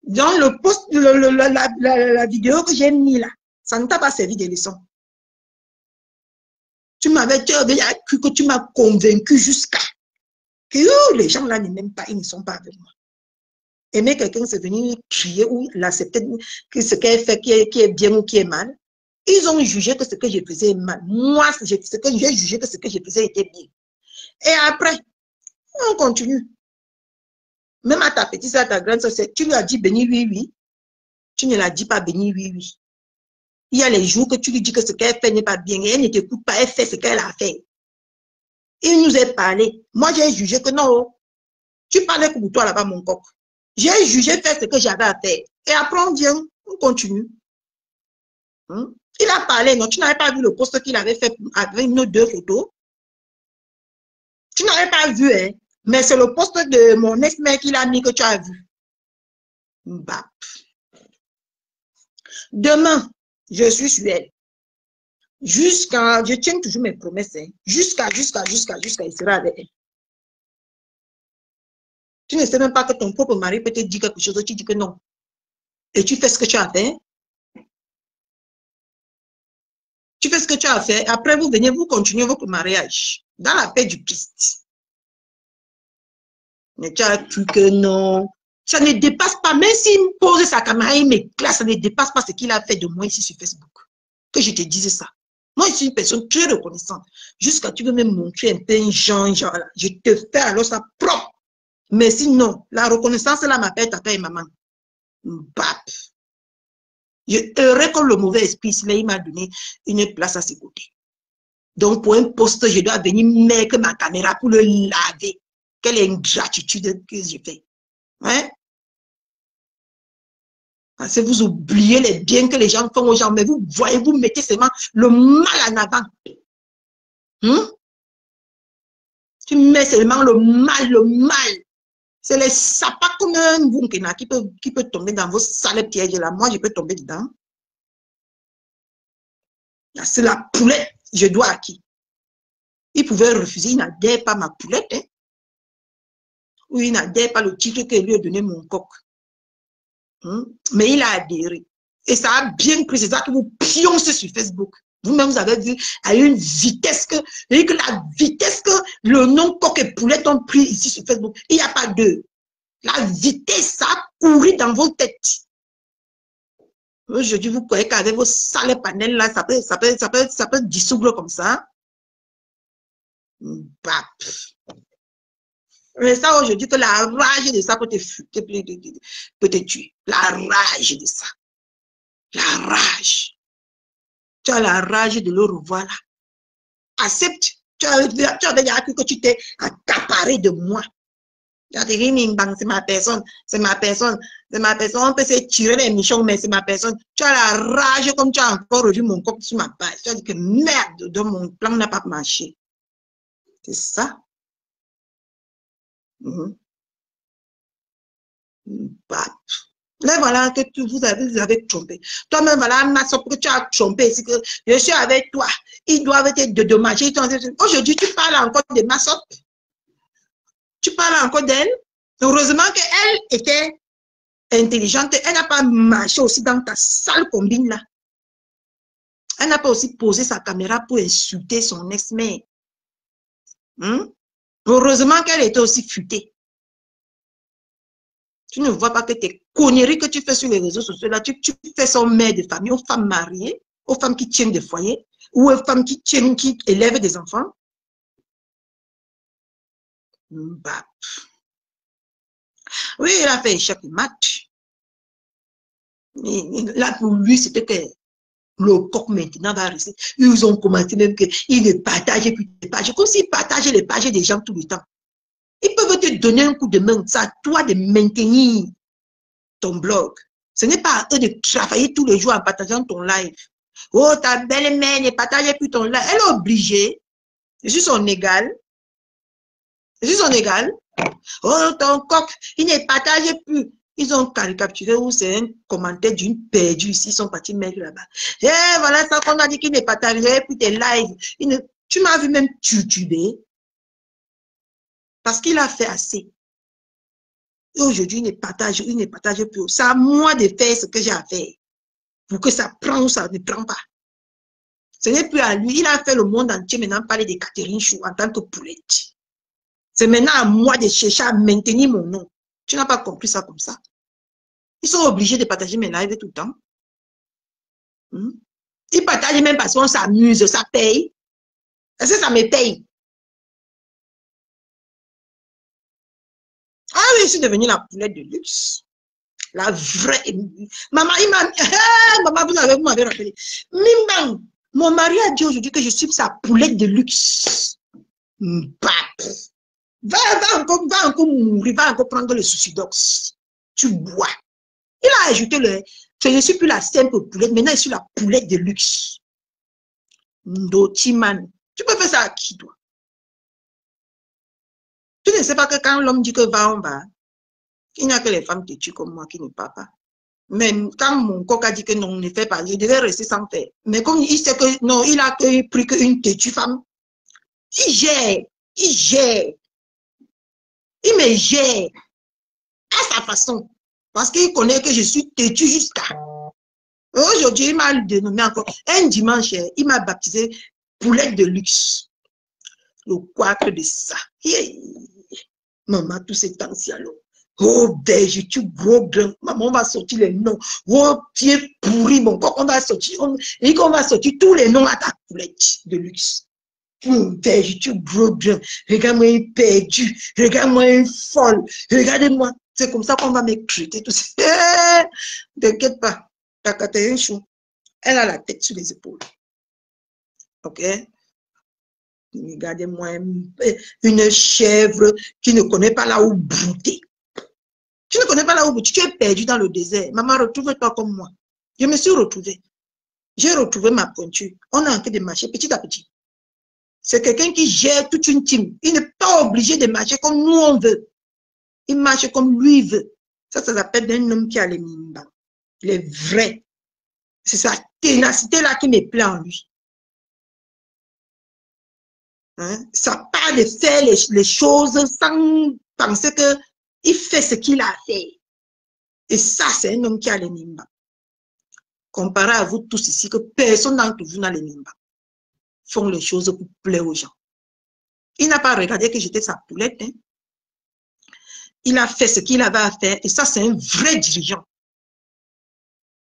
Dans le post, la vidéo que j'ai mis là, ça ne t'a pas servi de leçon. Tu m'avais cru que tu m'as convaincu jusqu'à que les gens là ne m'aiment pas, ils ne sont pas avec moi. Aimer quelqu'un, c'est venir crier ou l'accepter que ce qu'elle fait qui est bien ou qui est mal. Ils ont jugé que ce que je faisais est mal. Moi, j'ai jugé que ce que je faisais était bien. Et après, on continue. Même à ta petite soeur, à ta grande soeur, tu lui as dit béni, oui, oui. Tu ne l'as dit pas béni, oui, oui. Il y a les jours que tu lui dis que ce qu'elle fait n'est pas bien et elle ne t'écoute pas, elle fait ce qu'elle a fait. Il nous est parlé. Moi, j'ai jugé que non. Tu parlais pour toi là-bas, mon coq. J'ai jugé faire ce que j'avais à faire. Et après, on vient, on continue. Il a parlé, non, tu n'avais pas vu le post qu'il avait fait avec nos 2 photos. Tu n'avais pas vu, hein. Mais c'est le post de mon ex-mec qu'il a mis que tu as vu. Bah. Demain, je suis sur elle. Jusqu'à, je tiens toujours mes promesses, hein. Jusqu'à, il sera avec elle. Tu ne sais même pas que ton propre mari peut te dire quelque chose, tu dis que non. Et tu fais ce que tu as fait. Tu fais ce que tu as fait. Après, vous venez, vous continuez votre mariage. Dans la paix du Christ. Mais tu as cru que non. Ça ne dépasse pas. Même s'il me pose sa caméra, il m'éclate, ça ne dépasse pas ce qu'il a fait de moi ici sur Facebook. Que je te disais ça. Moi, je suis une personne très reconnaissante. Jusqu'à tu veux me montrer un peu un genre là. Je te fais alors ça propre. Mais sinon, la reconnaissance, là, m'appelle tata et maman. Bap. Je heureux comme le mauvais esprit, il m'a donné une place à ses côtés. Donc, pour un poste, je dois venir mettre ma caméra pour le laver. Quelle ingratitude que j'ai fait. Hein? Parce que vous oubliez les biens que les gens font aux gens, mais vous voyez, vous mettez seulement le mal en avant. Tu mets seulement le mal. C'est les sapats comme un bunkena qui peut tomber dans vos sales pièges là. Moi, je peux tomber dedans. C'est la poulette, je dois à qui? Il pouvait refuser, il n'adhère pas ma poulette. Hein? Ou il n'adhère pas le titre que lui a donné mon coq. Mais il a adhéré. Et ça a bien pris, c'est ça que vous pioncez sur Facebook. Vous-même, vous avez vu à une vitesse que la vitesse que le nom coq et poulette ont pris ici sur Facebook, il n'y a pas deux. La vitesse, ça a couru dans vos têtes. Aujourd'hui, vous croyez qu'avec vos sales panels là, ça peut dissoudre comme ça. Bah. Mais ça, aujourd'hui, que la rage de ça peut te tuer. La rage de ça. La rage. Tu as la rage de le revoir là. Accepte. Tu avais déjà cru que tu t'es accaparé de moi. Tu as dit, c'est ma personne, c'est ma personne, c'est ma personne. On peut se tirer les nichons, mais c'est ma personne. Tu as la rage comme tu as encore revu mon corps sur ma page. Tu as dit que merde, donc mon plan n'a pas marché. C'est ça. Bah. Là, voilà que vous avez trompé. Toi-même, voilà, que tu as trompé. C'est que je suis avec toi. Ils doivent te dédommager. Aujourd'hui, tu parles encore de Massop. Tu parles encore d'elle. Heureusement qu'elle était intelligente. Elle n'a pas marché aussi dans ta sale combine là. Elle n'a pas aussi posé sa caméra pour insulter son ex-mère. Heureusement qu'elle était aussi futée. Tu ne vois pas que tes conneries que tu fais sur les réseaux sociaux, là, tu fais son mère de famille aux femmes mariées, aux femmes qui tiennent des foyers, ou aux femmes qui élèvent des enfants. Bah. Oui, il a fait échec de match. Là, pour lui, c'était que le coq maintenant va rester. Ils ont commenté même qu'ils ne partageaient plus les pages. Comme s'ils partageaient les pages des gens tout le temps. Ils peuvent te donner un coup de main. C'est à toi de maintenir ton blog. Ce n'est pas à eux de travailler tous les jours en partageant ton live. Oh, ta belle-mère ne partage plus ton live. Elle est obligée. Je suis son égal. Je suis son égal. Oh, ton coq, il ne partage plus. Ils ont caricaturé où c'est un commentaire d'une perdue ici. Ils sont partis mettre là-bas. Et voilà ça qu'on a dit qu'il ne partageait plus tes lives. Tu m'as vu même tutuber. Parce qu'il a fait assez. Et aujourd'hui, il ne partage plus. C'est à moi de faire ce que j'ai à faire. Pour que ça prenne ou ça ne prend pas. Ce n'est plus à lui. Il a fait le monde entier maintenant parler de Catherine Chou en tant que poulette. C'est maintenant à moi de chercher à maintenir mon nom. Tu n'as pas compris ça comme ça. Ils sont obligés de partager mes lives tout le temps. Ils partagent même parce qu'on s'amuse, ça paye. Est-ce que ça me paye? Ah oui, je suis devenue la poulette de luxe. La vraie. Maman, vous m'avez rappelé. Mimbang, mon mari a dit aujourd'hui que je suis sa poulette de luxe. Va encore mourir, va encore prendre le suicidox. Tu bois. Il a ajouté je ne suis plus la simple poulette, maintenant je suis la poulette de luxe. Ndotiman. Tu peux faire ça à qui, toi? Tu ne sais pas que quand l'homme dit que va, on va. Il n'y a que les femmes têtues comme moi qui ne parlent pas. Mais quand mon coq a dit que non, ne fait pas, je devais rester sans faire. Mais comme il sait que non, il a pris qu'une têtue femme, il gère, il gère. Il me gère à sa façon. Parce qu'il connaît que je suis têtue jusqu'à. Aujourd'hui, il m'a dénommé encore. Un dimanche, il m'a baptisé poulette de luxe. Le quacre de ça. Maman, tous ces temps-ci alors. Oh, beige, tu gros grain. Maman, on va sortir les noms. Oh, pied pourri, mon corps, on va sortir. Et qu'on va sortir tous les noms à ta poulette de luxe. Oh, beige, tu gros grain. Regarde-moi perdu. Regarde-moi folle. Regardez-moi. C'est comme ça qu'on va m'écriter tout ça. T'inquiète pas. Ta Catherine Chou, elle a la tête sur les épaules. Ok? Regardez-moi une chèvre qui ne connaît pas là où brouter. Tu ne connais pas là où tu es perdu dans le désert. Maman, retrouve-toi comme moi. Je me suis retrouvée. J'ai retrouvé ma pointure. On a en train de marcher petit à petit. C'est quelqu'un qui gère toute une team. Il n'est pas obligé de marcher comme nous on veut. Il marche comme lui veut. Ça s'appelle un homme qui a les mimba. Il est vrai. C'est sa ténacité-là qui me plaît en lui. Hein? Ça part de faire les choses sans penser qu'il fait ce qu'il a fait. Et ça, c'est un homme qui a les mimba. Comparé à vous tous ici, que personne d'entre vous n'a les mimba. Font les choses pour plaire aux gens. Il n'a pas regardé que j'étais sa poulette. Hein? Il a fait ce qu'il avait à faire. Et ça, c'est un vrai dirigeant.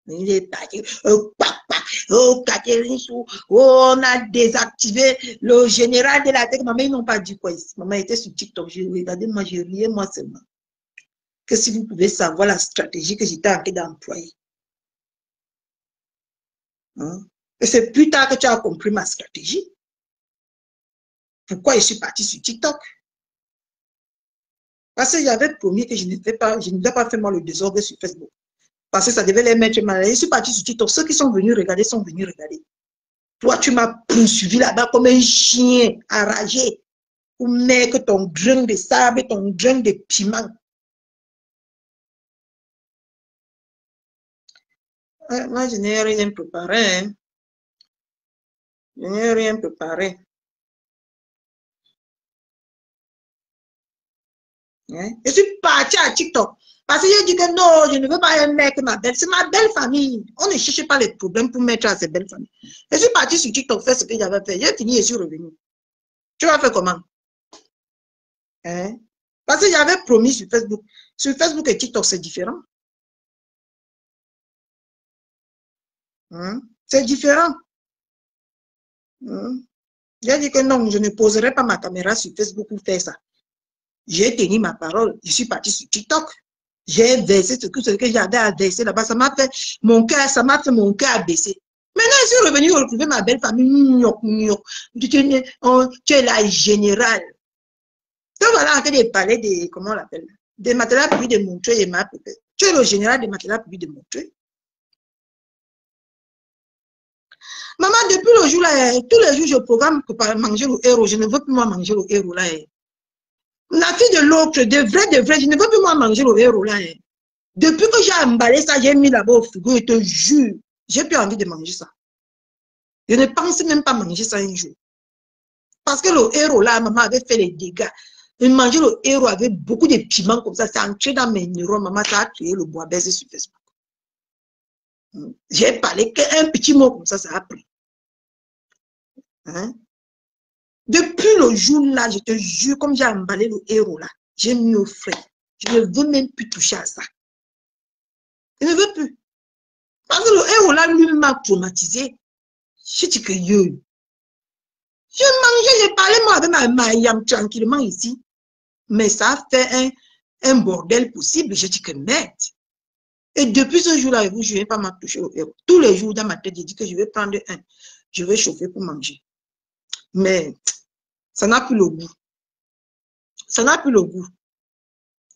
Il est parti. Oh, Catherine Chou. Oh, on a désactivé le général de la tech. Maman, ils n'ont pas dit quoi ici. Maman était sur TikTok. Je regardais, moi, je riais, moi seulement. Que si vous pouvez savoir la stratégie que j'étais en train d'employer. Hein? Et c'est plus tard que tu as compris ma stratégie. Pourquoi je suis partie sur TikTok? Parce que j'avais promis que je ne devais pas faire moi le désordre sur Facebook. Parce que ça devait les mettre mal. Je suis partie sur TikTok. Ceux qui sont venus regarder sont venus regarder. Toi, tu m'as poursuivi là-bas comme un chien enragé. Pour mettre ton grain de sable, ton grain de piment. Moi, je n'ai rien préparé. Hein. Je n'ai rien préparé. Hein? Je suis partie à TikTok. Parce que je dis que non, je ne veux pas un mec, ma belle. C'est ma belle famille. On ne cherche pas les problèmes pour mettre à ces belles familles. Je suis partie sur TikTok, faire ce que j'avais fait. J'ai fini et je suis revenue. Tu vas faire comment? Hein? Parce que j'avais promis sur Facebook. Sur Facebook et TikTok, c'est différent. Hein? C'est différent. Hein? J'ai dit que non, je ne poserai pas ma caméra sur Facebook pour faire ça. J'ai tenu ma parole. Je suis partie sur TikTok. J'ai versé ce que j'avais à verser là-bas. Ça m'a fait mon cœur, ça m'a fait mon cœur baisser. Maintenant, je suis revenue retrouver ma belle famille. Tu es la générale. Donc voilà, en train de parler de, comment on l'appelle, des matelas puis de montrer et ma peut-être. Tu es le général des matelas puis de montrer. Maman, depuis le jour là, tous les jours, je programme pour manger le héros. Je ne veux plus moi manger le héros là. La fille de l'autre, de vrai, je ne veux plus moi manger le héros là. Depuis que j'ai emballé ça, j'ai mis là-bas au frigo, je te jure, j'ai plus envie de manger ça. Je ne pense même pas manger ça un jour. Parce que le héros là, maman avait fait les dégâts. Et manger le héros avec beaucoup de piments comme ça, c'est entré dans mes neurones, maman, ça a créé le bois baisé sur Facebook. J'ai parlé qu'un petit mot comme ça a pris. Hein? Depuis le jour là, je te jure, comme j'ai emballé le héros là, j'ai mis au frais. Je ne veux même plus toucher à ça. Je ne veux plus. Parce que le héros là, lui m'a traumatisé. Je dis que je mangeais, j'ai parlé moi avec ma yam tranquillement ici. Mais ça a fait un bordel possible. Je dis que merde. Et depuis ce jour-là, je ne vais pas m'attoucher au héros. Tous les jours dans ma tête, je dis que je vais prendre un. Je vais chauffer pour manger. Mais ça n'a plus le goût. Ça n'a plus le goût.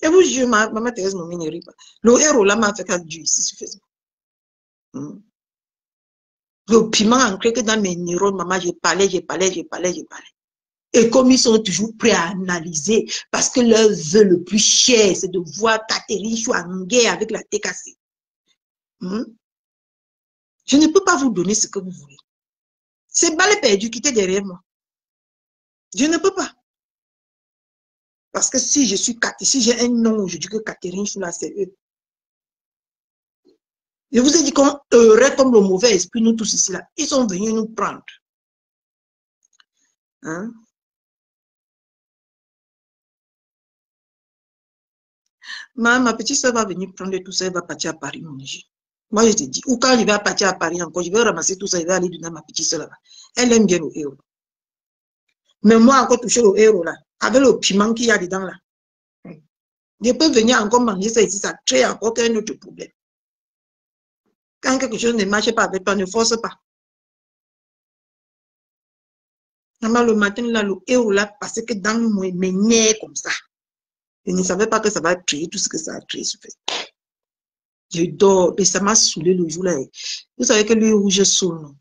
Et vous, maman Thérèse ne m'énerve pas. Le héros là m'a fait qu'à Dieu ici sur Facebook. Le piment ancré que dans mes neurones, maman, j'ai parlé. Et comme ils sont toujours prêts à analyser, parce que leur vœu le plus cher, c'est de voir Catherine Chou en guerre avec la TKC. Je ne peux pas vous donner ce que vous voulez. C'est balle perdu, quittez derrière moi. Je ne peux pas. Parce que si je suis si j'ai un nom, je dis que Catherine Chou là, c'est eux. Je vous ai dit qu'on aurait comme le mauvais esprit, nous tous ici là. Ils sont venus nous prendre. Hein? Ma petite soeur va venir prendre tout ça, elle va partir à Paris manger. Moi, je te dis, ou quand je vais partir à Paris encore, je vais ramasser tout ça, je vais aller donner à ma petite soeur là-bas. Elle aime bien le héros. Mais moi, encore toucher le héros là, avec le piment qu'il y a dedans là. Je peux venir encore manger ça ici, ça crée encore un autre problème. Quand quelque chose ne marche pas avec toi, ne force pas. Maman, le matin là, le héros là, parce que dans mes nerfs comme ça. Je ne savais pas que ça va créer tout ce que ça a créé sur Facebook. Je dors et ça m'a saoulé le jour là. Vous savez que le rouge saoule, non?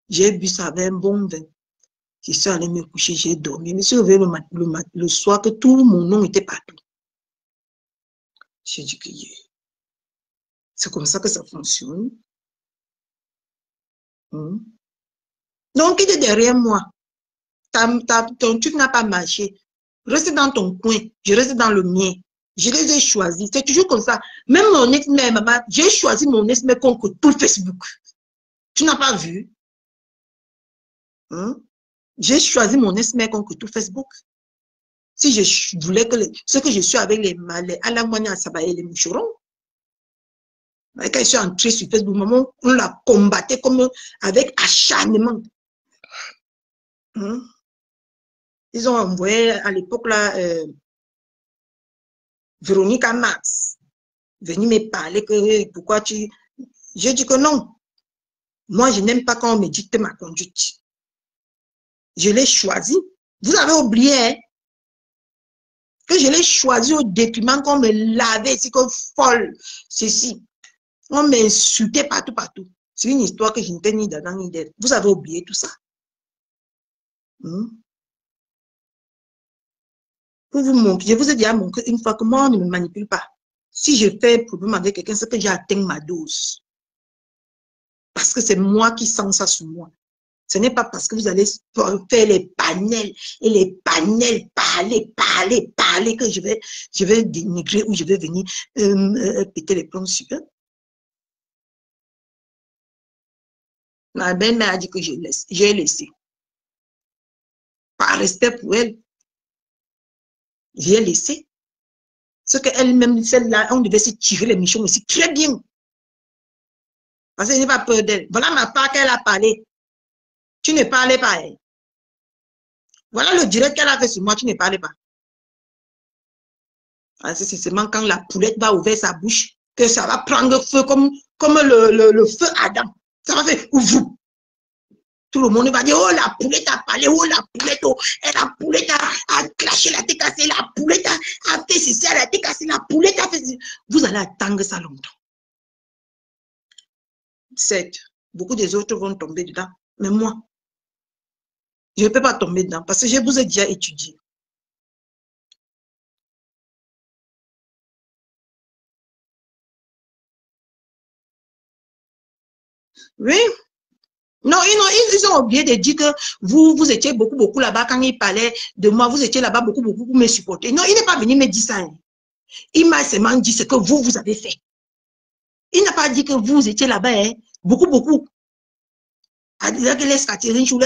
J'ai bu ça avec un bon vin. Je suis allée me coucher, j'ai dormi. Je me suis réveillée le soir que tout mon nom était partout. J'ai dit que c'est comme ça que ça fonctionne. Donc, il est derrière moi. Ton truc n'a pas marché. Reste dans ton coin. Je reste dans le mien. Je les ai choisis. C'est toujours comme ça. Même mon ex-mère, maman, j'ai choisi mon ex-mère contre tout Facebook. Tu n'as pas vu? J'ai choisi mon ex-mère contre tout Facebook. Si je voulais que ce que je suis avec les malais, à la moigne à Sabaye, les moucherons. Quand je suis entrée sur Facebook, maman, on la combattait comme avec acharnement. Ils ont envoyé à l'époque là, Véronique Max, venir me parler que pourquoi tu. J'ai dit que non. Moi, je n'aime pas quand on me dicte ma conduite. Je l'ai choisi. Vous avez oublié hein, que je l'ai choisi au détriment qu'on me lavait ici comme folle. Ceci. On m'insultait partout, partout. C'est une histoire que je n'étais ni dedans ni d'elle. Vous avez oublié tout ça. Pour vous montrer, je vous ai déjà montré une fois que moi, on ne me manipule pas. Si je fais un problème avec quelqu'un, c'est que j'ai atteint ma dose. Parce que c'est moi qui sens ça sur moi. Ce n'est pas parce que vous allez faire les panels et les panels, parler que je vais dénigrer ou je vais venir péter les plombs sur eux. Ma belle-mère a dit que j'ai laissé. Par respect pour elle, j'ai laissé. Ce qu'elle-même, celle-là, on devait se tirer les michons aussi très bien. Parce qu'elle n'a pas peur d'elle. Voilà ma part qu'elle a parlé. Tu ne parlais pas. Elle. Voilà le direct qu'elle a fait sur moi, tu ne parlais pas. C'est seulement quand la poulette va ouvrir sa bouche que ça va prendre feu comme le feu Adam. Ça va faire ouvre. Tout le monde va dire, oh la poulette a parlé, oh la poulette, oh, et la poulette a clashé, la tête cassée, la poulette a fait ceci, elle a été cassée, la poulette a fait ceci. Vous allez attendre ça longtemps. Certes, beaucoup des autres vont tomber dedans, mais moi, je ne peux pas tomber dedans parce que je vous ai déjà étudié. Oui. Non, ils ont oublié de dire que vous étiez beaucoup là-bas quand ils parlaient de moi, vous étiez là-bas beaucoup pour me supporter. Non, il n'est pas venu me dire ça. Hein. Il m'a seulement dit ce que vous avez fait. Il n'a pas dit que vous étiez là-bas, hein, beaucoup. À dire que laisse Catherine Chou,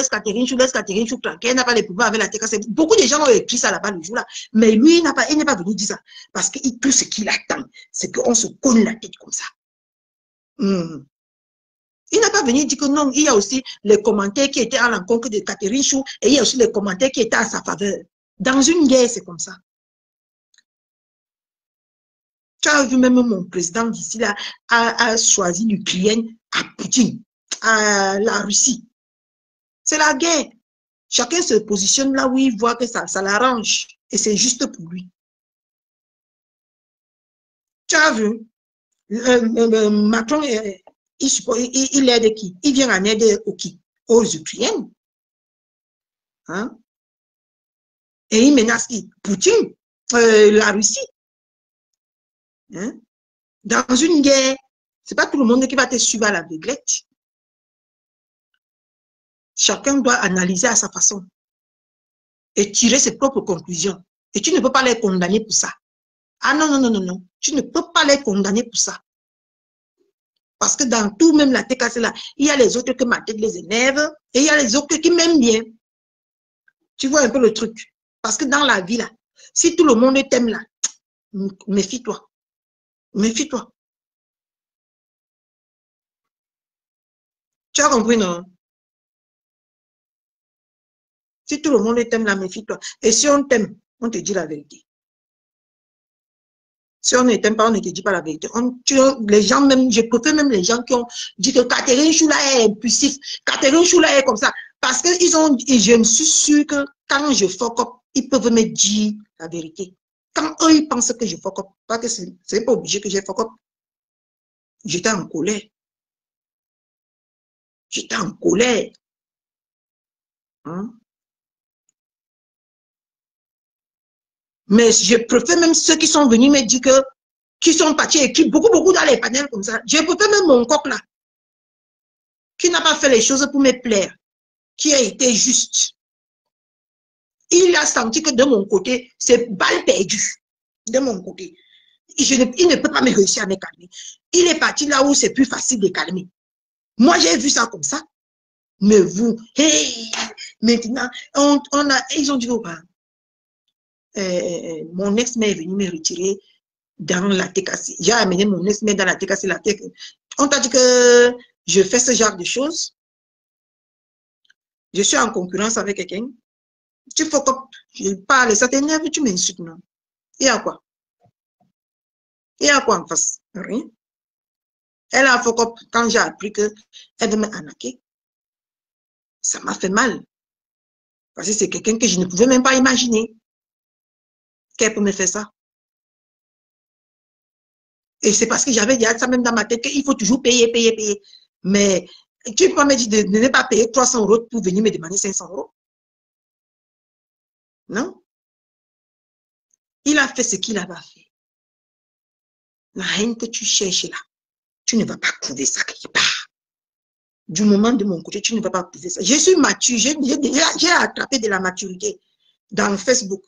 qu'elle n'a pas les pouvoirs avec la TKC. Beaucoup de gens ont écrit ça là-bas le jour-là. Mais lui, il n'est pas venu dire ça. Parce que tout ce qu'il attend, c'est qu'on se cogne la tête comme ça. Il n'a pas venu dire que non, il y a aussi les commentaires qui étaient à l'encontre de Catherine Chou et il y a aussi les commentaires qui étaient à sa faveur. Dans une guerre, c'est comme ça. Tu as vu même mon président d'ici là a choisi l'Ukraine à Poutine, à la Russie. C'est la guerre. Chacun se positionne là où il voit que ça l'arrange et c'est juste pour lui. Tu as vu, Macron, il aide qui? Il vient en aide aux Ukrainiens. Hein? Et il menace qui? Poutine, la Russie. Hein? Dans une guerre, c'est pas tout le monde qui va te suivre à l'aveuglette. Chacun doit analyser à sa façon et tirer ses propres conclusions. Et tu ne peux pas les condamner pour ça. Ah non. Tu ne peux pas les condamner pour ça. Parce que dans tout, même la TKC là, il y a les autres que ma tête les énerve et il y a les autres qui m'aiment bien. Tu vois un peu le truc. Parce que dans la vie là, si tout le monde t'aime là, méfie-toi. Méfie-toi. Tu as compris, non? Si tout le monde t'aime là, méfie-toi. Et si on t'aime, on te dit la vérité. Si on ne t'aime pas, on ne te dit pas la vérité. Les gens même, je préfère même les gens qui ont dit que Catherine Choula est impulsif. Catherine Choula est comme ça. Parce que je me suis sûre que quand je fuck up, ils peuvent me dire la vérité. Quand eux, ils pensent que je fuck up, pas que c'est pas obligé que j'ai fuck up. J'étais en colère. J'étais en colère. Hein? Mais je préfère même ceux qui sont venus me dire que, qui sont partis écrire beaucoup dans les panels comme ça. Je préfère même mon coq là, qui n'a pas fait les choses pour me plaire, qui a été juste. Il a senti que de mon côté, c'est balle perdue. De mon côté. Il ne peut pas me réussir à me calmer. Il est parti là où c'est plus facile de calmer. Moi, j'ai vu ça comme ça. Mais vous, hey, maintenant, ils ont dit, oh, mon ex-mère est venu me retirer dans la TKC. J'ai amené mon ex-mère dans la TKC. On t'a dit que je fais ce genre de choses. Je suis en concurrence avec quelqu'un. Tu faut que je parle, ça t'énerve, tu m'insultes, non? Il y a quoi? Il y a quoi en face? Rien. Elle a fait quand j'ai appris qu'elle veut me arnaquer. Ça m'a fait mal. Parce que c'est quelqu'un que je ne pouvais même pas imaginer qu'elle peut me faire ça. Et c'est parce que j'avais déjà ça même dans ma tête qu'il faut toujours payer, payer, payer. Mais tu peux pas me dire de ne pas payer 300 € pour venir me demander 500 €. Non? Il a fait ce qu'il avait fait. La haine que tu cherches là, tu ne vas pas trouver ça quelque part. Du moment de mon côté, tu ne vas pas trouver ça. Je suis mature, j'ai attrapé de la maturité dans Facebook.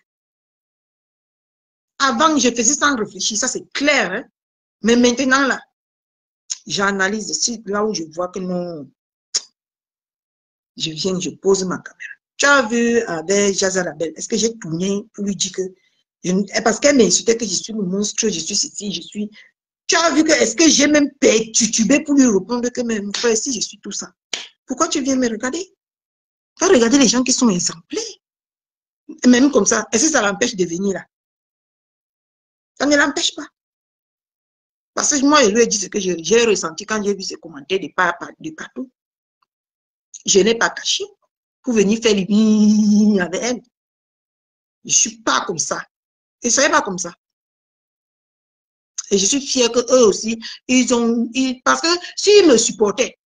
Avant, je faisais sans réfléchir, ça c'est clair. Hein? Mais maintenant là, j'analyse aussi là où je vois que non, je viens, je pose ma caméra. Tu as vu avec Jaza Label, est-ce que j'ai tourné pour lui dire que... parce qu'elle m'insultait que je suis le monstre, je suis ceci, je suis... Tu as vu que, est-ce que j'ai même perturbé pour lui répondre que même frère, si je suis tout ça. Pourquoi tu viens me regarder? Tu regarder les gens qui sont exemplaires. Et même comme ça, est-ce que ça l'empêche de venir là? Ça ne l'empêche pas. Parce que moi, je lui ai dit ce que j'ai ressenti quand j'ai vu ces commentaires de partout. Je n'ai pas caché pour venir faire les avec elle. Je ne suis pas comme ça. Et ça n'est pas comme ça. Et je suis fière qu'eux aussi, parce que s'ils me supportaient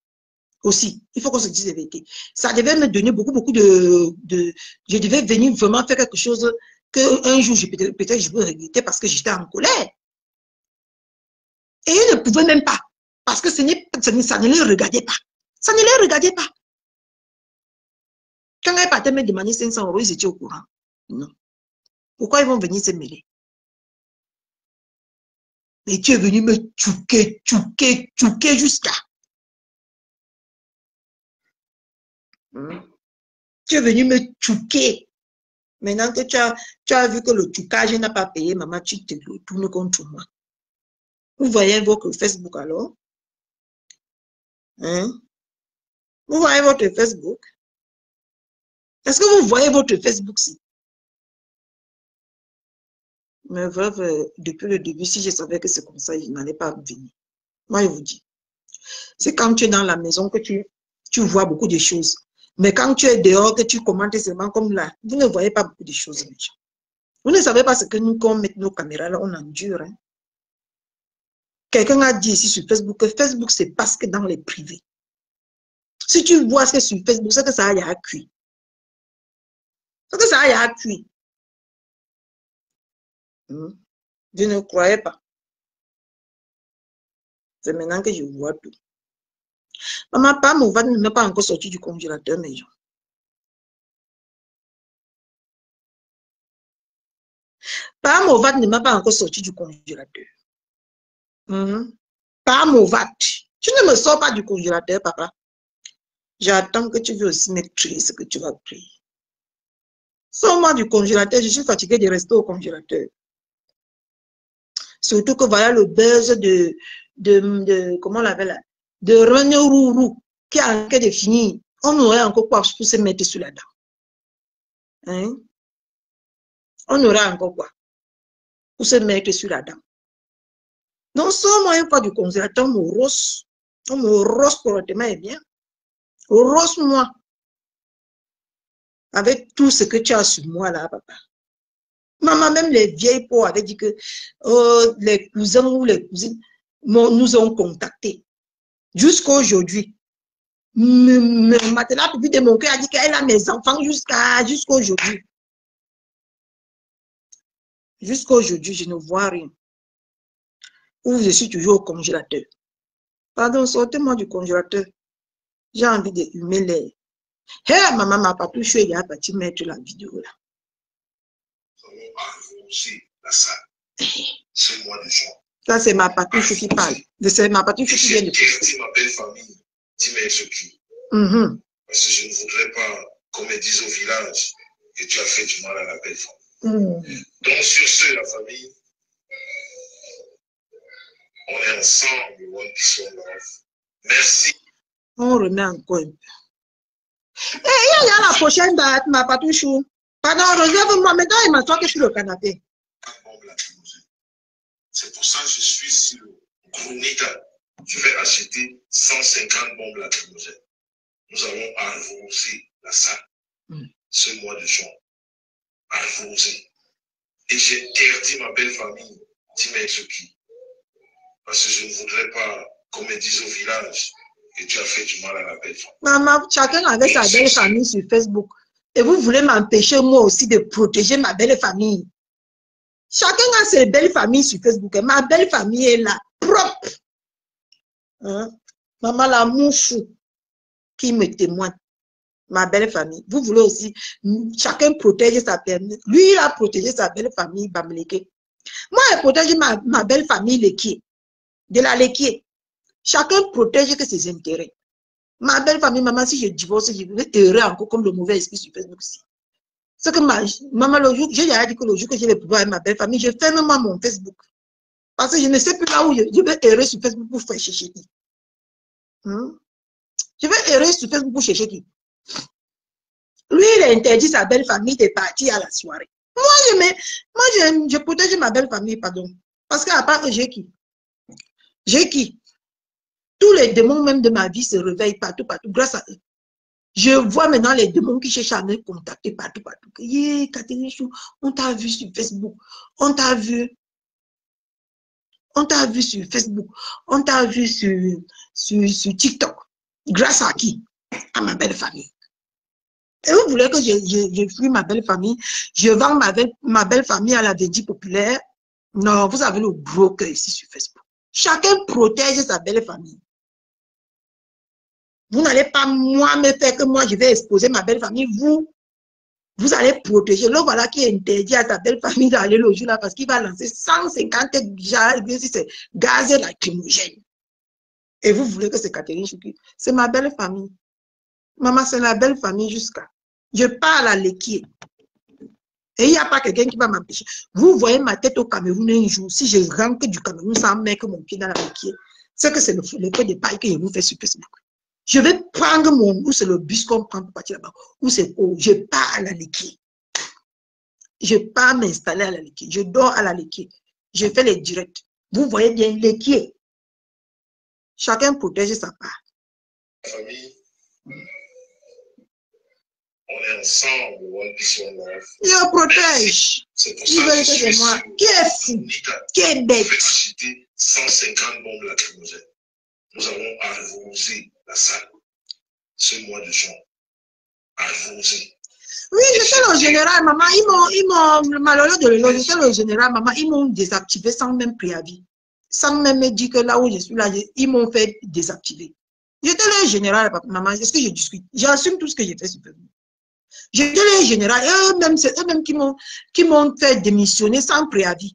aussi, il faut qu'on se dise la vérité, ça devait me donner beaucoup de... Je devais venir vraiment faire quelque chose qu'un jour, peut-être je peux regretter parce que j'étais en colère. Et ils ne pouvaient même pas, parce que ça ne les regardait pas. Ça ne les regardait pas. Quand elle partait me demander 500 €, ils étaient au courant. Non. Pourquoi ils vont venir se mêler? Et tu es venu me tchouquer jusqu'à. Tu es venu me tchouquer. Maintenant que tu as vu que le tchouquage n'a pas payé, maman, tu te retournes contre moi. Vous voyez votre Facebook alors? Hein? Vous voyez votre Facebook? Est-ce que vous voyez votre Facebook-ci? Mais veuve, depuis le début, si je savais que c'est comme ça, je n'allais pas venir. Moi, je vous dis. C'est quand tu es dans la maison que tu vois beaucoup de choses. Mais quand tu es dehors, que tu commentes seulement comme là, vous ne voyez pas beaucoup de choses, les gens. Vous ne savez pas ce que nous, quand on met nos caméras là, on endure. Hein? Quelqu'un a dit ici sur Facebook que Facebook, c'est parce que dans les privés. Si tu vois ce que sur Facebook, c'est que ça a cuit. C'est que ça a cuit. Je ne croyais pas. C'est maintenant que je vois tout. Maman, pas mon ventre ne m'est pas encore sorti du congélateur, mes gens. Pas mon ventre ne m'a pas encore sorti du congélateur. Pas mon ventre. Tu ne me sors pas du congélateur, papa. J'attends que tu veux aussi me créer ce que tu vas créer. Sors-moi du congélateur, je suis fatiguée de rester au congélateur. Surtout que voilà le buzz comment on l'appelle là, de René Rourou, qui est en train de finir. On aurait encore quoi pour se mettre sur la dent. Hein? On aurait encore quoi pour se mettre sur la dent. Non, sors-moi une fois du congélateur, on me rosse correctement et bien. Rosse-moi. Avec tout ce que tu as sur moi là, papa. Maman, même les vieilles peaux avaient dit que les cousins ou les cousines nous ont contactés. Jusqu'à aujourd'hui. Maintenant, depuis de mon cœur, a dit qu'elle a mes enfants jusqu'à aujourd'hui. Jusqu'à aujourd'hui, je ne vois rien. Ou je suis toujours au congélateur. Pardon, sortez-moi du congélateur. J'ai envie de humer les... Hé, maman, ma papouche, il a parti mettre la vidéo là. C'est moi de juin. Ça, c'est ma papouche qui parle. C'est ma papouche qui vient de parler. Ma belle famille, dis mes excuse. Parce que je ne voudrais pas qu'on me dise au village que tu as fait du mal à la belle famille. Donc, sur ce, la famille, on est ensemble, one piece of love. Merci. On remet encore un peu. Il y a la prochaine date, ma patouchou. Pardon, réserve-moi, maintenant il m'assoit que sur le canapé. C'est pour ça que je suis sur le Grunita. je vais acheter 150 bombes lacrymogènes. Nous allons arroser la salle ce mois de juin. Arroser. Et j'ai interdit ma belle famille d'y mettre qui. Parce que je ne voudrais pas qu'on me dise au village que tu as fait du mal à la belle famille. Maman, chacun avait sa belle famille sur Facebook. Et vous voulez m'empêcher moi aussi de protéger ma belle famille. Chacun a ses belles familles sur Facebook. Et ma belle famille est là, propre. Hein? Maman, l'amour fou qui me témoigne. Ma belle famille. Vous voulez aussi, chacun protège sa famille. Lui, il a protégé sa belle famille, Bamleke. Moi, je protège ma belle famille, Lekié. De la Lekié. Chacun protège que ses intérêts. Ma belle famille, maman, si je divorce, je vais errer encore comme le mauvais esprit sur Facebook aussi. C'est que maman, le jour, j'ai dit que le jour que je vais pouvoir avec ma belle famille, je ferme mon Facebook. Parce que je ne sais plus là où je vais errer sur Facebook pour faire chercher qui. Je vais errer sur Facebook pour chercher qui. Lui, il a interdit sa belle famille de partir à la soirée. Moi, je protège ma belle famille, pardon. Parce qu'à part que j'ai qui? J'ai qui? Tous les démons même de ma vie se réveillent partout, grâce à eux. Je vois maintenant les démons qui cherchent à me contacter partout. Yeah, Catherine Chou, on t'a vu sur Facebook. On t'a vu sur Facebook. On t'a vu sur TikTok. Grâce à qui? À ma belle famille. Et vous voulez que je fuis ma belle famille? Je vends ma belle famille à la Védie populaire? Non, vous avez le broker ici sur Facebook. Chacun protège sa belle famille. Vous n'allez pas, moi, me faire que moi, je vais exposer ma belle famille. Vous allez protéger. Là, voilà qui est interdit à sa belle famille d'aller le jour là parce qu'il va lancer 150 gaz lacrymogènes. Et vous voulez que c'est Catherine Chouki? C'est ma belle famille. Maman, c'est la belle famille jusqu'à. Je parle à l'équipe. Et il n'y a pas quelqu'un qui va m'empêcher. Vous voyez ma tête au Cameroun un jour. Si je rentre du Cameroun sans mettre mon pied dans la l'équipe, c'est que c'est le feu de paille que je vous fais sur Facebook. Je vais prendre ou c'est le bus qu'on prend pour partir là-bas, ou c'est où je pars à la Léquié. Je pars m'installer à la Léquié. Je dors à la Léquié. Je fais les directs. Vous voyez bien Léquié. Chacun protège sa part. Famille, on est ensemble. Je protège. C'est pour ça que je suis moi. Qui est fou? Qui est bête? Je vais acheter 150 bombes lacrymogènes. Nous allons arroser la salle ce mois de juin. Arroser. Oui, j'étais le général, maman. Ils m'ont, malheureux de l'eau, j'étais le général, maman. Ils m'ont désactivé sans même préavis. Sans même me dire que là où je suis là, ils m'ont fait désactiver. J'étais le général, maman. Est-ce que je discute? J'assume tout ce que j'ai fait sur Facebook. J'étais le général. Eux-mêmes, c'est eux-mêmes qui m'ont fait démissionner sans préavis.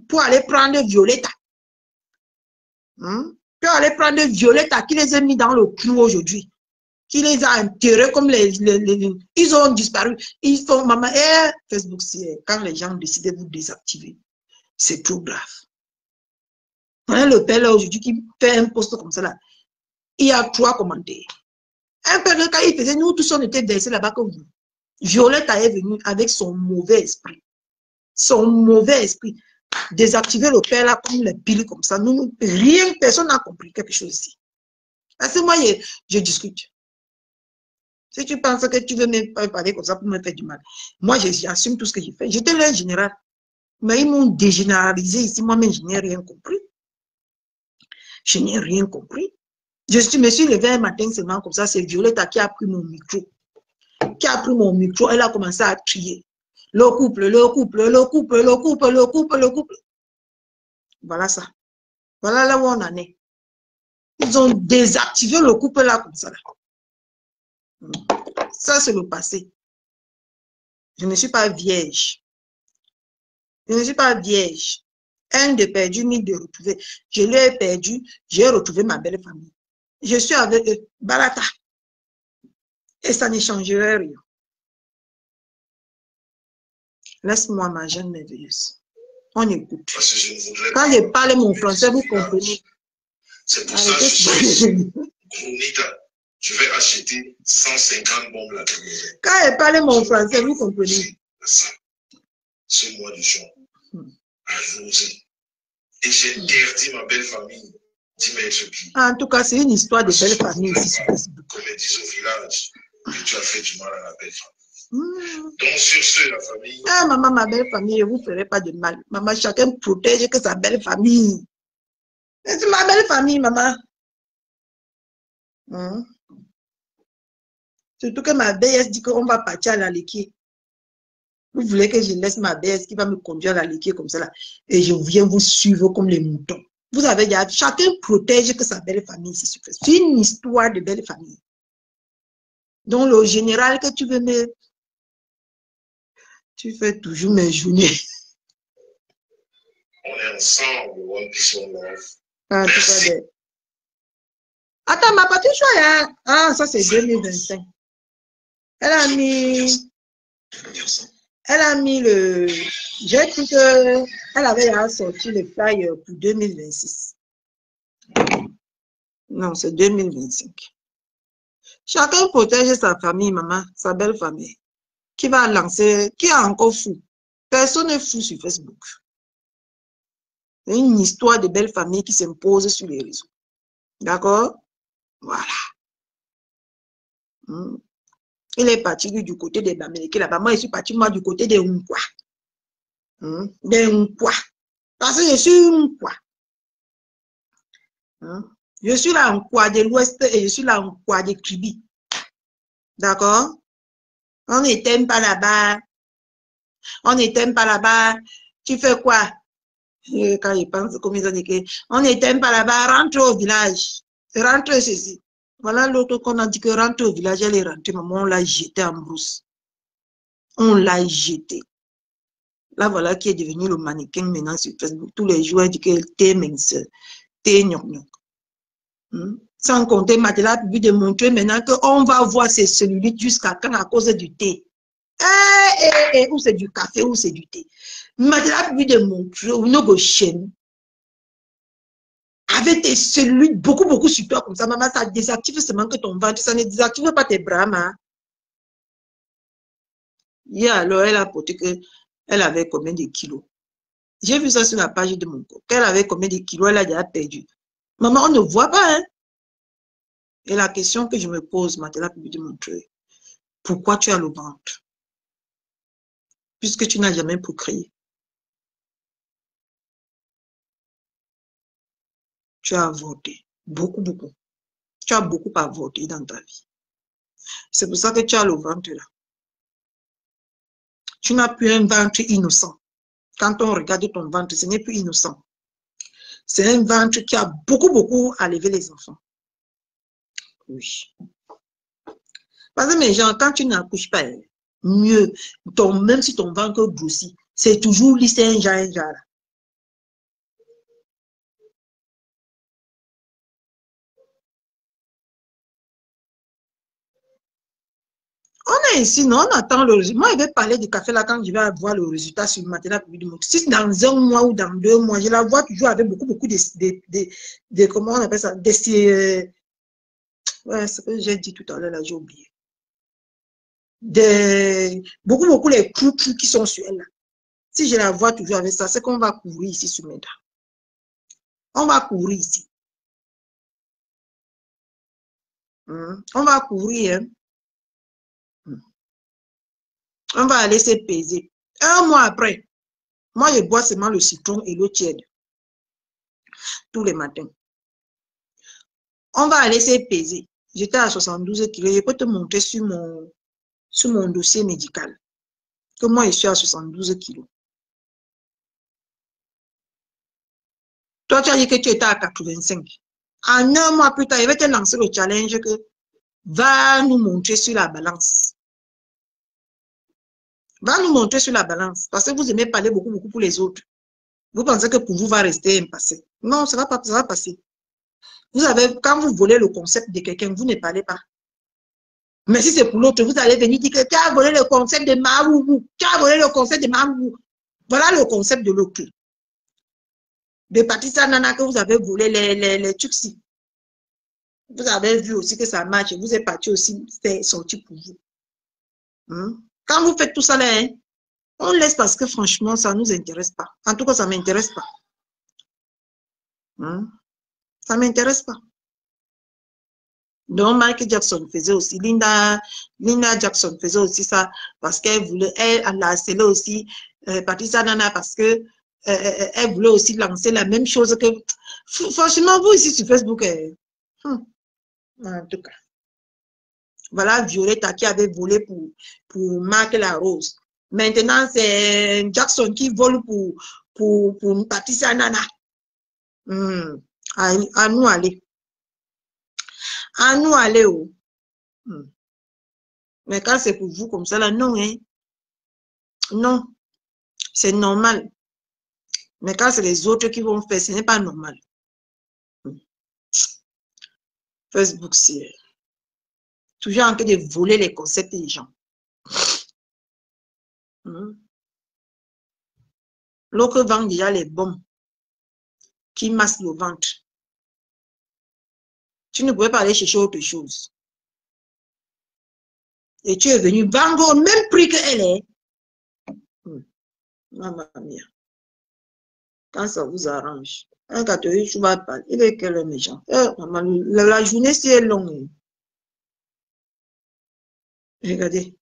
Pour aller prendre Violetta. Pour aller prendre Violetta qui les a mis dans le clou aujourd'hui. Qui les a enterrés comme ils ont disparu. Ils font maman. Facebook, quand les gens décident de vous désactiver, c'est trop grave. Le père là aujourd'hui qui fait un post comme ça là, il y a 3 commentaires. Un père quand il faisait, nous tous on était versés là-bas comme vous. Violetta est venue avec son mauvais esprit. Son mauvais esprit. Désactiver le père là comme les piles comme ça. Nous, rien, personne n'a compris quelque chose ici. Parce que moi, je discute. Si tu penses que tu veux me parler comme ça pour me faire du mal, moi, j'assume tout ce que j'ai fait. J'étais là général. Mais ils m'ont dégénéralisé ici. Moi-même, je n'ai rien compris. Je n'ai rien compris. Je me suis levé un matin seulement comme ça. C'est Violetta qui a pris mon micro. Qui a pris mon micro. Elle a commencé à crier. Le couple, le couple, le couple, le couple, le couple, le couple. Voilà ça. Voilà là où on en est. Ils ont désactivé le couple là comme ça. Là. Ça, c'est le passé. Je ne suis pas vierge. Je ne suis pas vierge. Un de perdu, 1000 de retrouvé. Je l'ai perdu, j'ai retrouvé ma belle famille. Je suis avec eux, Barata. Et ça ne changerait rien. Laisse-moi ma jeune merveilleuse. On écoute. Quand je parle mon français, vous comprenez. C'est pour ça que je suis Chronita. Je vais acheter 150 bombes lacrymogènes. Quand je parle mon français, vous comprenez. Ce mois de juin, arroser. Et j'interdis ma belle famille d'y mettre pied. En tout cas, c'est une histoire de belle famille ici sur Facebook. Comme ils disent au village, que tu as fait du mal à la belle famille. Donc, sur ce, la famille. Ah, maman, ma belle famille, je ne vous ferai pas de mal. Maman, chacun protège que sa belle famille. C'est ma belle famille, maman. Surtout que ma BS dit qu'on va partir à la Léquier. Vous voulez que je laisse ma BS qui va me conduire à la Léquier comme ça là, et je viens vous suivre comme les moutons. Vous avez dit, chacun protège que sa belle famille. C'est une histoire de belle famille. Donc le général que tu veux me... Tu fais toujours mes journées. On est ensemble, One Peace, One Love. Ah, merci. Attends, ma petite choix, hein? Ah, ça c'est 2025. Elle a mis... Elle a mis le... J'ai cru qu'elle avait sorti le flyer pour 2026. Non, c'est 2025. Chacun protège sa famille, maman, sa belle famille. Qui va lancer... Qui est encore fou? Personne n'est fou sur Facebook. C'est une histoire de belle famille qui s'impose sur les réseaux. D'accord? Voilà. Il est parti du côté des Bamileke là-bas. Moi, je suis parti moi du côté des Nkwa. Des Nkwa. Parce que je suis Nkwa. Je suis là Nkwa de l'Ouest et je suis là Nkwa de Kribi. D'accord? On n'éteint pas là-bas. On n'éteint pas là-bas. Tu fais quoi? Quand je pense, comme ils ont dit que on n'éteint pas là-bas, rentre au village. Rentre ceci. Voilà l'autre qu'on a dit que rentre au village, elle est rentrée, maman, on l'a jeté en brousse. On l'a jeté. Là, voilà qui est devenu le mannequin maintenant sur Facebook. Tous les jours, elle dit qu'elle t'est mince, t'es gnon. Sans compter, Matela a pu démontrer maintenant qu'on va voir ses cellulites jusqu'à quand à cause du thé. Ou c'est du café, ou c'est du thé. Matela a pu démontrer, ou nos chaînes. Avec tes cellulites beaucoup sur toi comme ça, maman, ça désactive seulement que ton ventre, ça ne désactive pas tes bras, maman. Et alors, elle a porté qu'elle avait combien de kilos. J'ai vu ça sur la page de mon corps. Qu'elle avait combien de kilos, elle a déjà perdu. Maman, on ne voit pas, hein. Et la question que je me pose, Matela a pu démontrer, pourquoi tu as le ventre? Puisque tu n'as jamais procréé. Tu as avorté. Beaucoup. Tu as beaucoup avorté dans ta vie. C'est pour ça que tu as le ventre là. Tu n'as plus un ventre innocent. Quand on regarde ton ventre, ce n'est plus innocent. C'est un ventre qui a beaucoup à lever les enfants. Oui. Parce que mes gens, quand tu n'accouches pas, mieux, même si ton ventre grossit, c'est toujours lycée un genre. On est ici, non, on attend le résultat. Moi, je vais parler du café là quand je vais avoir le résultat sur Matela. Si dans un mois ou dans 2 mois, je la vois toujours avec beaucoup de comment on appelle ça, ouais, ce que j'ai dit tout à l'heure, là, j'ai oublié. Beaucoup les clous qui sont sur elle là. Si je la vois toujours avec ça, c'est qu'on va courir ici sur mes dents. On va courir ici. On va courir, hein. On va aller se peser. 1 mois après, moi, je bois seulement le citron et l'eau tiède. Tous les matins. On va aller se peser. J'étais à 72 kilos. Je peux te montrer sur mon dossier médical que moi, je suis à 72 kilos. Toi, tu as dit que tu étais à 85. En 1 mois plus tard, je vais te lancer le challenge que va nous montrer sur la balance. Va nous montrer sur la balance. Parce que vous aimez parler beaucoup pour les autres. Vous pensez que pour vous va rester impassé. Non, ça va passer. Quand vous volez le concept de quelqu'un, vous ne parlez pas. Mais si c'est pour l'autre, vous allez venir dire que tu as volé le concept de Maoubou. Tu as volé le concept de Maoubou. Voilà le concept de l'autre. De Patricia Nana que vous avez volé les Tuxi. Vous avez vu aussi que ça marche. Vous êtes parti aussi, c'est sorti pour vous. Quand vous faites tout ça, là, on laisse parce que franchement, ça ne nous intéresse pas. En tout cas, ça ne m'intéresse pas. Ça ne m'intéresse pas. Donc, Michael Jackson faisait aussi, Linda Jackson faisait aussi ça parce qu'elle voulait, elle a harcelé aussi Patricia Nana parce que elle voulait aussi lancer la même chose que, franchement, vous ici sur Facebook, en tout cas. Voilà Violetta qui avait volé pour Marc la Rose. Maintenant, c'est Jackson qui vole pour Patricia Nana. À nous aller. À nous aller. Oh. Mais quand c'est pour vous comme ça, là, non. Hein? Non. C'est normal. Mais quand c'est les autres qui vont faire, ce n'est pas normal. Facebook, c'est toujours en train de voler les concepts des gens. L'autre vend déjà les bombes qui massent le ventre. Tu ne pouvais pas aller chercher autre chose. Et tu es venu vendre au même prix qu'elle est. Maman mia. Quand ça vous arrange. Un catholique, je vais parler. Il est quel méchant. La journée, c'est longue. Regardez.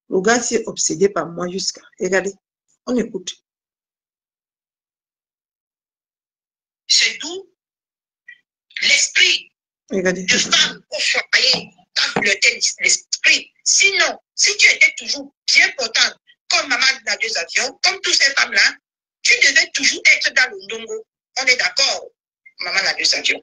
Le gars s'est obsédé par moi jusqu'à. Regardez. On écoute. C'est d'où l'esprit de femme au foyer quand le l'esprit. Sinon, si tu étais toujours bien portante, comme maman dans 2 avions, comme toutes ces femmes-là, tu devais toujours être dans le ndongo. On est d'accord, maman dans 2 avions.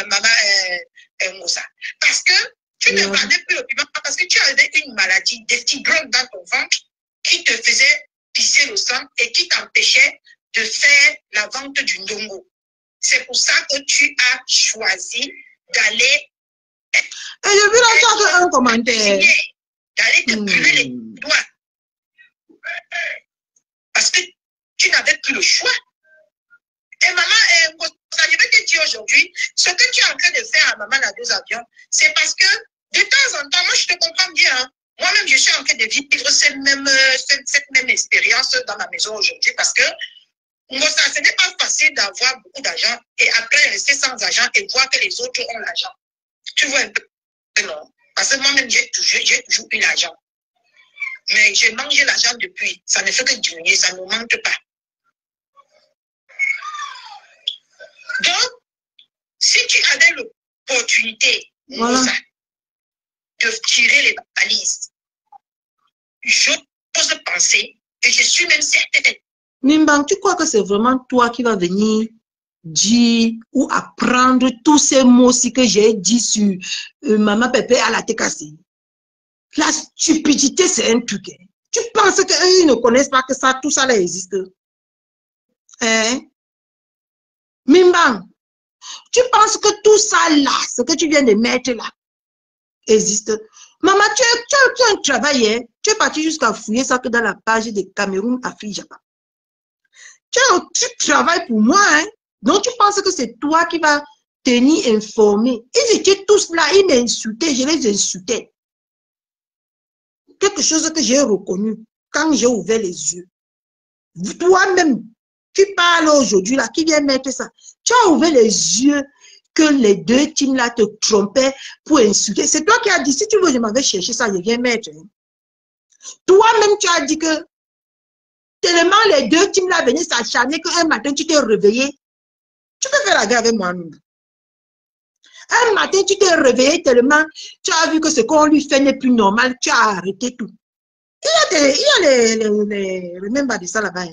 Maman Moussa. Parce que tu ne vendais plus le piment parce que tu avais une maladie, des fibromes dans ton ventre qui te faisait pisser le sang et qui t'empêchait de faire la vente du ndongo. C'est pour ça que tu as choisi d'aller. Et je vais lancer un commentaire. D'aller te brûler les doigts. Parce que tu n'avais plus le choix. Et maman, je vais te dire aujourd'hui, ce que tu es en train de faire à maman à 2 avions, c'est parce que de temps en temps, moi je te comprends bien. Hein. Moi-même, je suis en train de vivre cette même expérience dans ma maison aujourd'hui parce que ce n'est pas facile d'avoir beaucoup d'argent et après rester sans argent et voir que les autres ont l'argent. Tu vois un peu, non? Parce que moi-même, j'ai toujours eu l'argent. Mais j'ai mangé l'argent depuis. Ça ne fait que diminuer, ça ne manque pas. Donc, si tu avais l'opportunité, voilà, de tirer les balises, j'ose penser, et je suis même certaine. Mimbang, tu crois que c'est vraiment toi qui vas venir dire ou apprendre tous ces mots-ci que j'ai dit sur Maman Pépé à la TKC? La stupidité, c'est un truc. Hein. Tu penses qu'ils ne connaissent pas que ça, tout ça là existe? Hein? Mimbang, tu penses que tout ça là, ce que tu viens de mettre là, existe? Maman, tu as un travail, hein? Tu es parti jusqu'à fouiller ça que dans la page de Cameroun, Afrique, Japon. Tu travailles pour moi, hein? Donc tu penses que c'est toi qui vas tenir informé. Ils étaient tous là, ils m'insultaient, je les insultais. Quelque chose que j'ai reconnu quand j'ai ouvert les yeux. Toi-même, tu parles aujourd'hui là, qui vient mettre ça. Tu as ouvert les yeux que les 2 teams là te trompaient pour insulter. C'est toi qui as dit, si tu veux, je m'avais cherché ça, je viens mettre. Hein. Toi-même, tu as dit que tellement les 2 teams là venaient s'acharner qu'un matin, tu t'es réveillé. Tu peux faire la guerre avec moi. Un matin, tu t'es réveillé tellement, tu as vu que ce qu'on lui fait n'est plus normal, tu as arrêté tout. Il y a les mêmes de ça là-bas.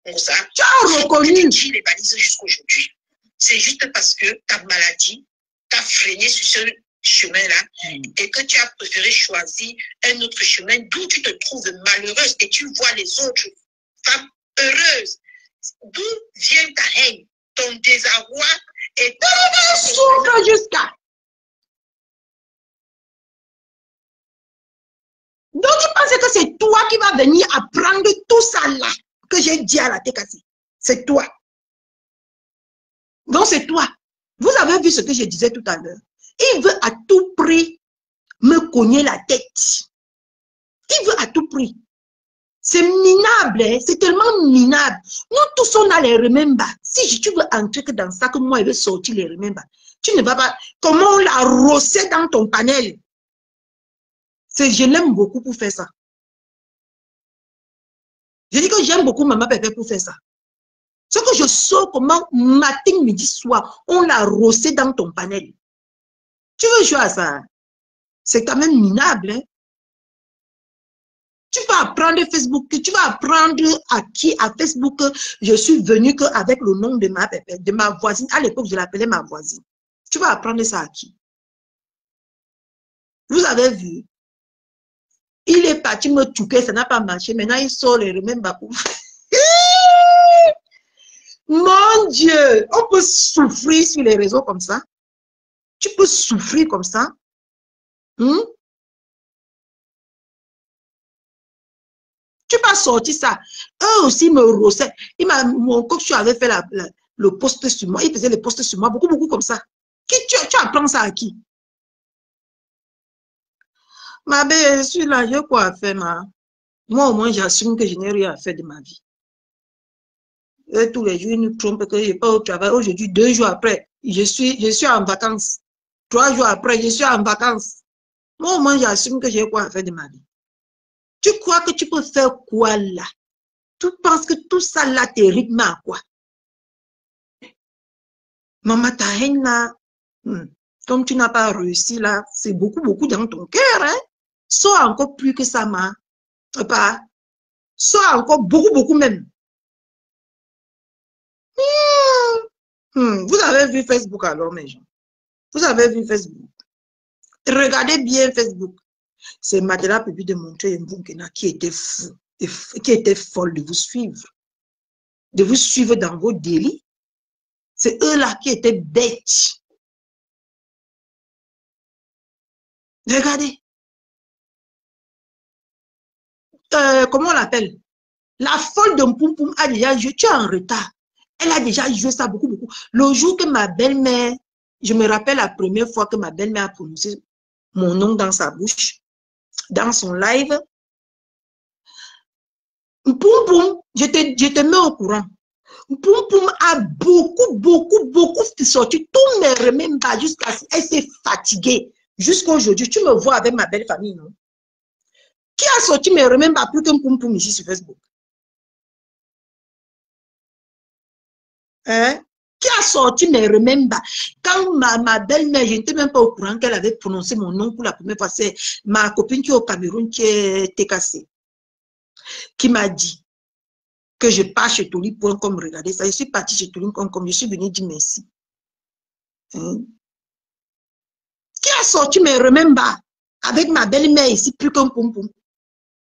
Tu as reconnu. Les balises jusqu'aujourd'hui. C'est juste parce que ta maladie t'a freiné sur ce chemin-là et que tu as préféré choisir un autre chemin d'où tu te trouves malheureuse et tu vois les autres femmes heureuses. D'où vient ta haine, ton désarroi et souffre jusqu'à. Donc tu penses que c'est toi qui vas venir apprendre tout ça là que j'ai dit à la TKC. C'est toi. Donc c'est toi. Vous avez vu ce que je disais tout à l'heure. Il veut à tout prix me cogner la tête. Il veut à tout prix. C'est minable, hein? C'est tellement minable. Nous tous, on a les remember. Si tu veux entrer dans ça, que moi, je vais sortir les remember. Tu ne vas pas... Comment on l'a rossé dans ton panel? Je l'aime beaucoup pour faire ça. Je dis que j'aime beaucoup Maman Pépé pour faire ça. Ce que je sors comment matin, midi, soir, on l'a rossé dans ton panel. Tu veux jouer à ça? C'est quand même minable, hein? Tu vas apprendre Facebook, tu vas apprendre à Facebook, je suis venue avec le nom de ma pépé, de ma voisine. À l'époque, je l'appelais ma voisine. Tu vas apprendre ça à qui? Vous avez vu? Il est parti me touquer, ça n'a pas marché. Maintenant, il sort les remember pour... Mon Dieu! On peut souffrir sur les réseaux comme ça. Tu peux souffrir comme ça. Tu vas sortir ça. Eux aussi me rossaient. Mon coach avait fait le post sur moi. Il faisait le post sur moi. Beaucoup comme ça. Tu apprends ça à qui? Ma belle, je suis là. J'ai quoi à faire, ma? Moi, au moins, j'assume que je n'ai rien à faire de ma vie. Et tous les jours, ils nous trompent que je n'ai pas au travail. Aujourd'hui, 2 jours après, je suis en vacances. 3 jours après, je suis en vacances. Moi, au moins, j'assume que j'ai quoi à faire de ma vie. Tu crois que tu peux faire quoi là? Tu penses que tout ça là te rythme à quoi? Maman, ta haine là, comme tu n'as pas réussi là, c'est beaucoup dans ton cœur, hein? Sois encore plus que ça, ma. Pas. Sois encore beaucoup même. Vous avez vu Facebook alors, mes gens? Vous avez vu Facebook? Regardez bien Facebook. C'est Madela Pépi de montrer Mbunkena qui était fou, qui était folle de vous suivre dans vos délits. C'est eux là qui étaient bêtes. Regardez. Comment on l'appelle? La folle de Mpoupoum a déjà joué. Tu es en retard. Elle a déjà joué ça beaucoup. Le jour que ma belle-mère, je me rappelle la première fois que ma belle-mère a prononcé mon nom dans sa bouche, dans son live. Mpoupoum, je te mets au courant. Mpoupoum a beaucoup sorti. Tous mes remembers jusqu'à ce qu'elle s'est fatiguée. Jusqu'aujourd'hui, tu me vois avec ma belle famille, non? Qui a sorti mes remembers plus qu'un Mpoupoum ici sur Facebook? Hein? Qui a sorti mes remembers? Quand ma belle-mère, je n'étais même pas au courant qu'elle avait prononcé mon nom pour la première fois. C'est ma copine qui est au Cameroun, qui est TKC, qui m'a dit que je pars chez Toli.com. Regardez ça, je suis partie chez Toli.com, je suis venue dire merci. Hein? Qui a sorti mes remembers avec ma belle-mère ici, plus qu'un Mpoupoum?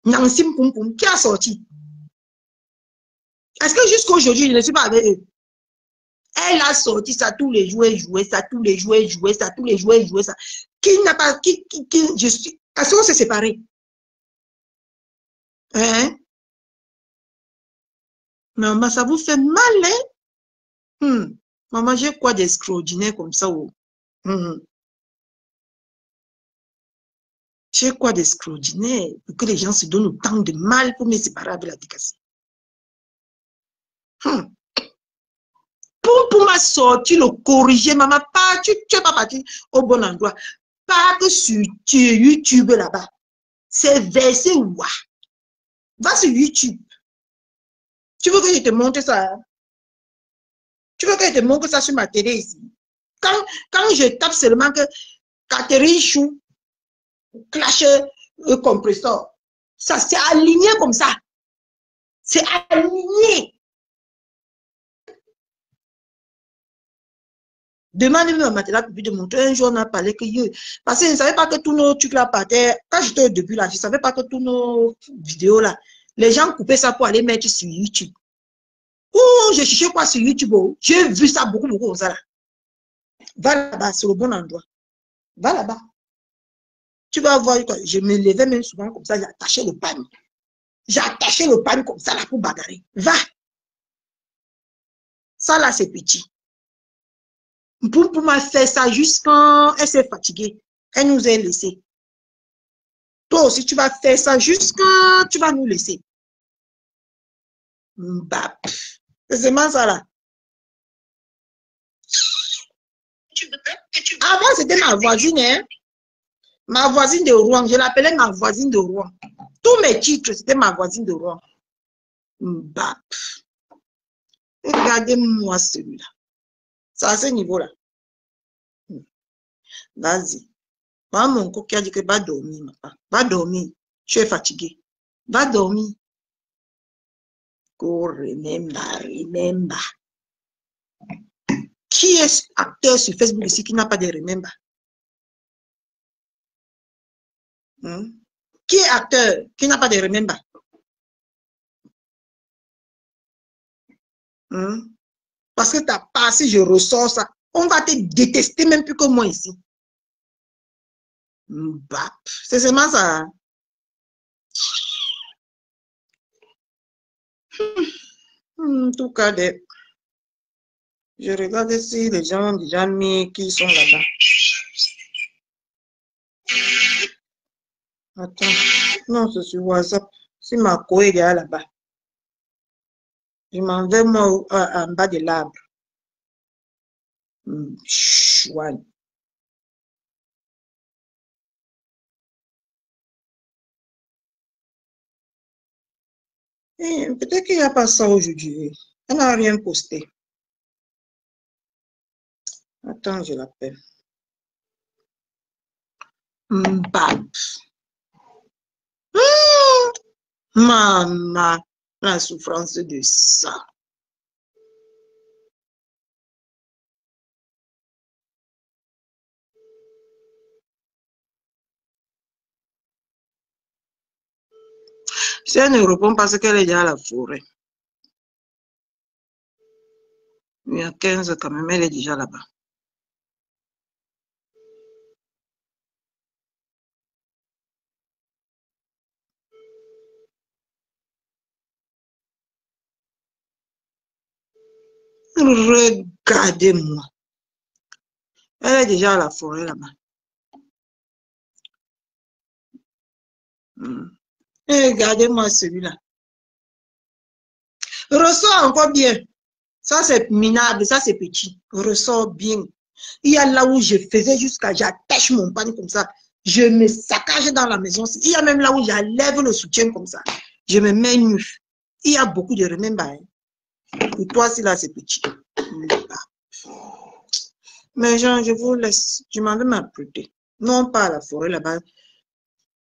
Nancy Mpoupoum, qui a sorti? Est-ce que jusqu'aujourd'hui, je ne suis pas avec eux? Elle a sorti ça tous les jours, joué ça, tous les jours, joué ça, tous les jours, joué ça. Qui n'a pas, je suis, est-ce qu'on s'est séparés? Hein? Maman, ça vous fait mal, hein? Maman, j'ai quoi d'extraordinaire comme ça? Oh? J'ai quoi d'extraordinaire pour que les gens se donnent autant de mal pour me séparer de la décasse? Pour m'a sorti le corriger, maman, pas, tu n'es pas parti au bon endroit. Pas que sur YouTube là-bas. C'est versé ouah. Va sur YouTube. Tu veux que je te montre ça? Tu veux que je te montre ça sur ma télé ici? Quand je tape seulement que Catherine Chou, clash compresseur, ça c'est aligné comme ça. C'est aligné. Demandez-moi maintenant de montrer. Un jour, on a parlé que parce que je ne savais pas que tous nos trucs là partaient. Quand j'étais au début là, je ne savais pas que tous nos vidéos là, les gens coupaient ça pour aller mettre sur YouTube. Oh, je cherchais quoi sur YouTube? Oh. J'ai vu ça beaucoup comme ça là. Va là-bas, c'est le bon endroit. Va là-bas. Tu vas voir, je me levais même souvent comme ça, j'attachais le pan. J'attachais le pan comme ça là pour bagarrer. Va. Ça là, c'est petit. Pour m'a fait ça juste quand elle s'est fatiguée. Elle nous a laissés. Toi aussi, tu vas faire ça juste quand tu vas nous laisser. Bah, c'est seulement ça là. Avant, c'était ma voisine, hein. Ma voisine de Rouen. Je l'appelais ma voisine de Rouen. Tous mes titres, c'était ma voisine de Rouen. Bah, regardez-moi celui-là. C'est à ce niveau-là. Vas-y. Moi, mon coq a dit que va dormir, papa. Va dormir. Tu es fatigué. Va dormir. Go remember. Qui est acteur sur Facebook ici qui n'a pas de remember? Qui est acteur qui n'a pas de remember? Parce que t'as pas, si je ressors ça, on va te détester même plus que moi ici. Bah, c'est seulement ça. En tout cas, je regarde si les gens ont déjà mis qui sont là-bas. Attends, non, c'est sur WhatsApp. Si ma collègue est là-bas, je m'en vais moi en bas de l'arbre. Chouane. Peut-être qu'il n'y a pas ça aujourd'hui. Elle n'a rien posté. Attends, je l'appelle. Maman, la souffrance de ça. Si elle ne répond pas, c'est qu'elle est déjà à la forêt. Il y a 15 quand même, elle est déjà là-bas. Regardez-moi. Elle est déjà à la forêt là-bas. Regardez-moi celui-là. Ressort encore bien. Ça, c'est minable. Ça, c'est petit. Ressort bien. Il y a là où je faisais jusqu'à j'attache mon panier comme ça. Je me saccage dans la maison. Il y a même là où j'enlève le soutien comme ça. Je me mets nu. Il y a beaucoup de remember. Pour toi, si là, c'est petit. Mais Jean, je vous laisse. Je m'en vais m'apprêter. Non pas à la forêt là-bas.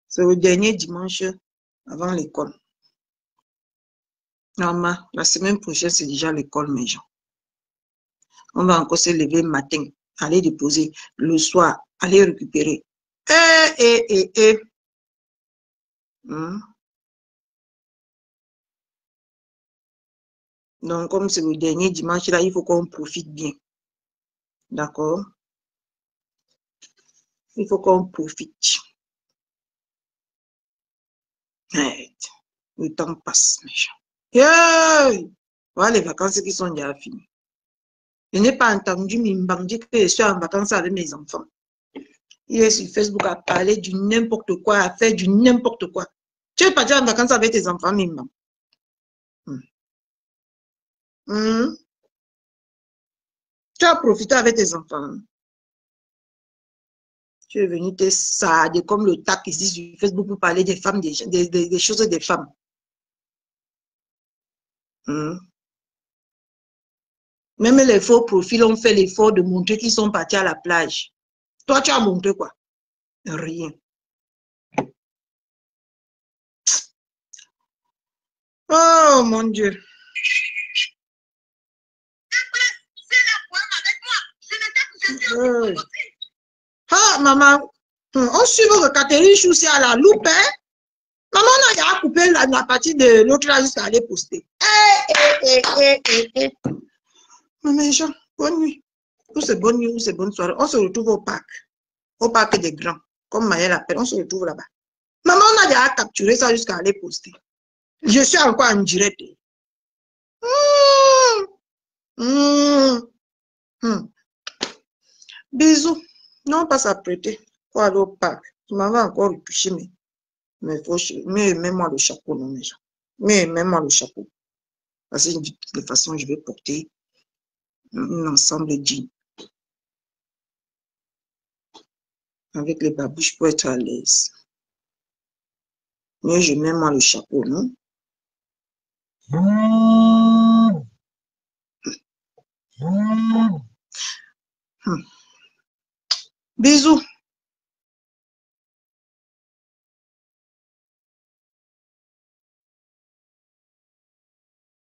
C'est le dernier dimanche avant l'école. Normalement, la semaine prochaine, c'est déjà l'école, mes gens. On va encore se lever le matin, aller déposer le soir, aller récupérer. Donc, comme c'est le dernier dimanche, là, il faut qu'on profite bien. D'accord? Il faut qu'on profite. Le temps passe, mes gens. Voilà les vacances qui sont déjà finies. Je n'ai pas entendu Mimbang dire que je suis en vacances avec mes enfants. Il est sur Facebook à parler du n'importe quoi, à faire du n'importe quoi. Tu es parti en vacances avec tes enfants, Mimbang. Tu as profité avec tes enfants. Tu es venu te sader comme le tac ici sur Facebook pour parler des femmes, des choses des femmes. Même les faux profils ont fait l'effort de montrer qu'ils sont partis à la plage. Toi, tu as montré quoi? Rien. Oh mon Dieu. Ah, maman. On suit votre Catherine Choussi à la loupe, hein? Maman, on a déjà coupé la partie de l'autre là jusqu'à aller poster. Mais Jean, bonne nuit. Ou c'est bonne nuit, ou c'est bonne soirée. On se retrouve au parc des grands. Comme Maëlle appelle, on se retrouve là-bas. Maman, on a déjà capturé ça jusqu'à aller poster. Je suis encore en direct. Bisous. Non, pas s'apprêter. Faut aller au parc. Tu m'avais encore retouché, mais faut, mais mets-moi le chapeau, non, mes gens. Mais mets-moi le chapeau. Parce que de toute façon, je vais porter un ensemble de jeans. Avec les babouches pour être à l'aise. Mais je mets moi le chapeau, non? Bisous.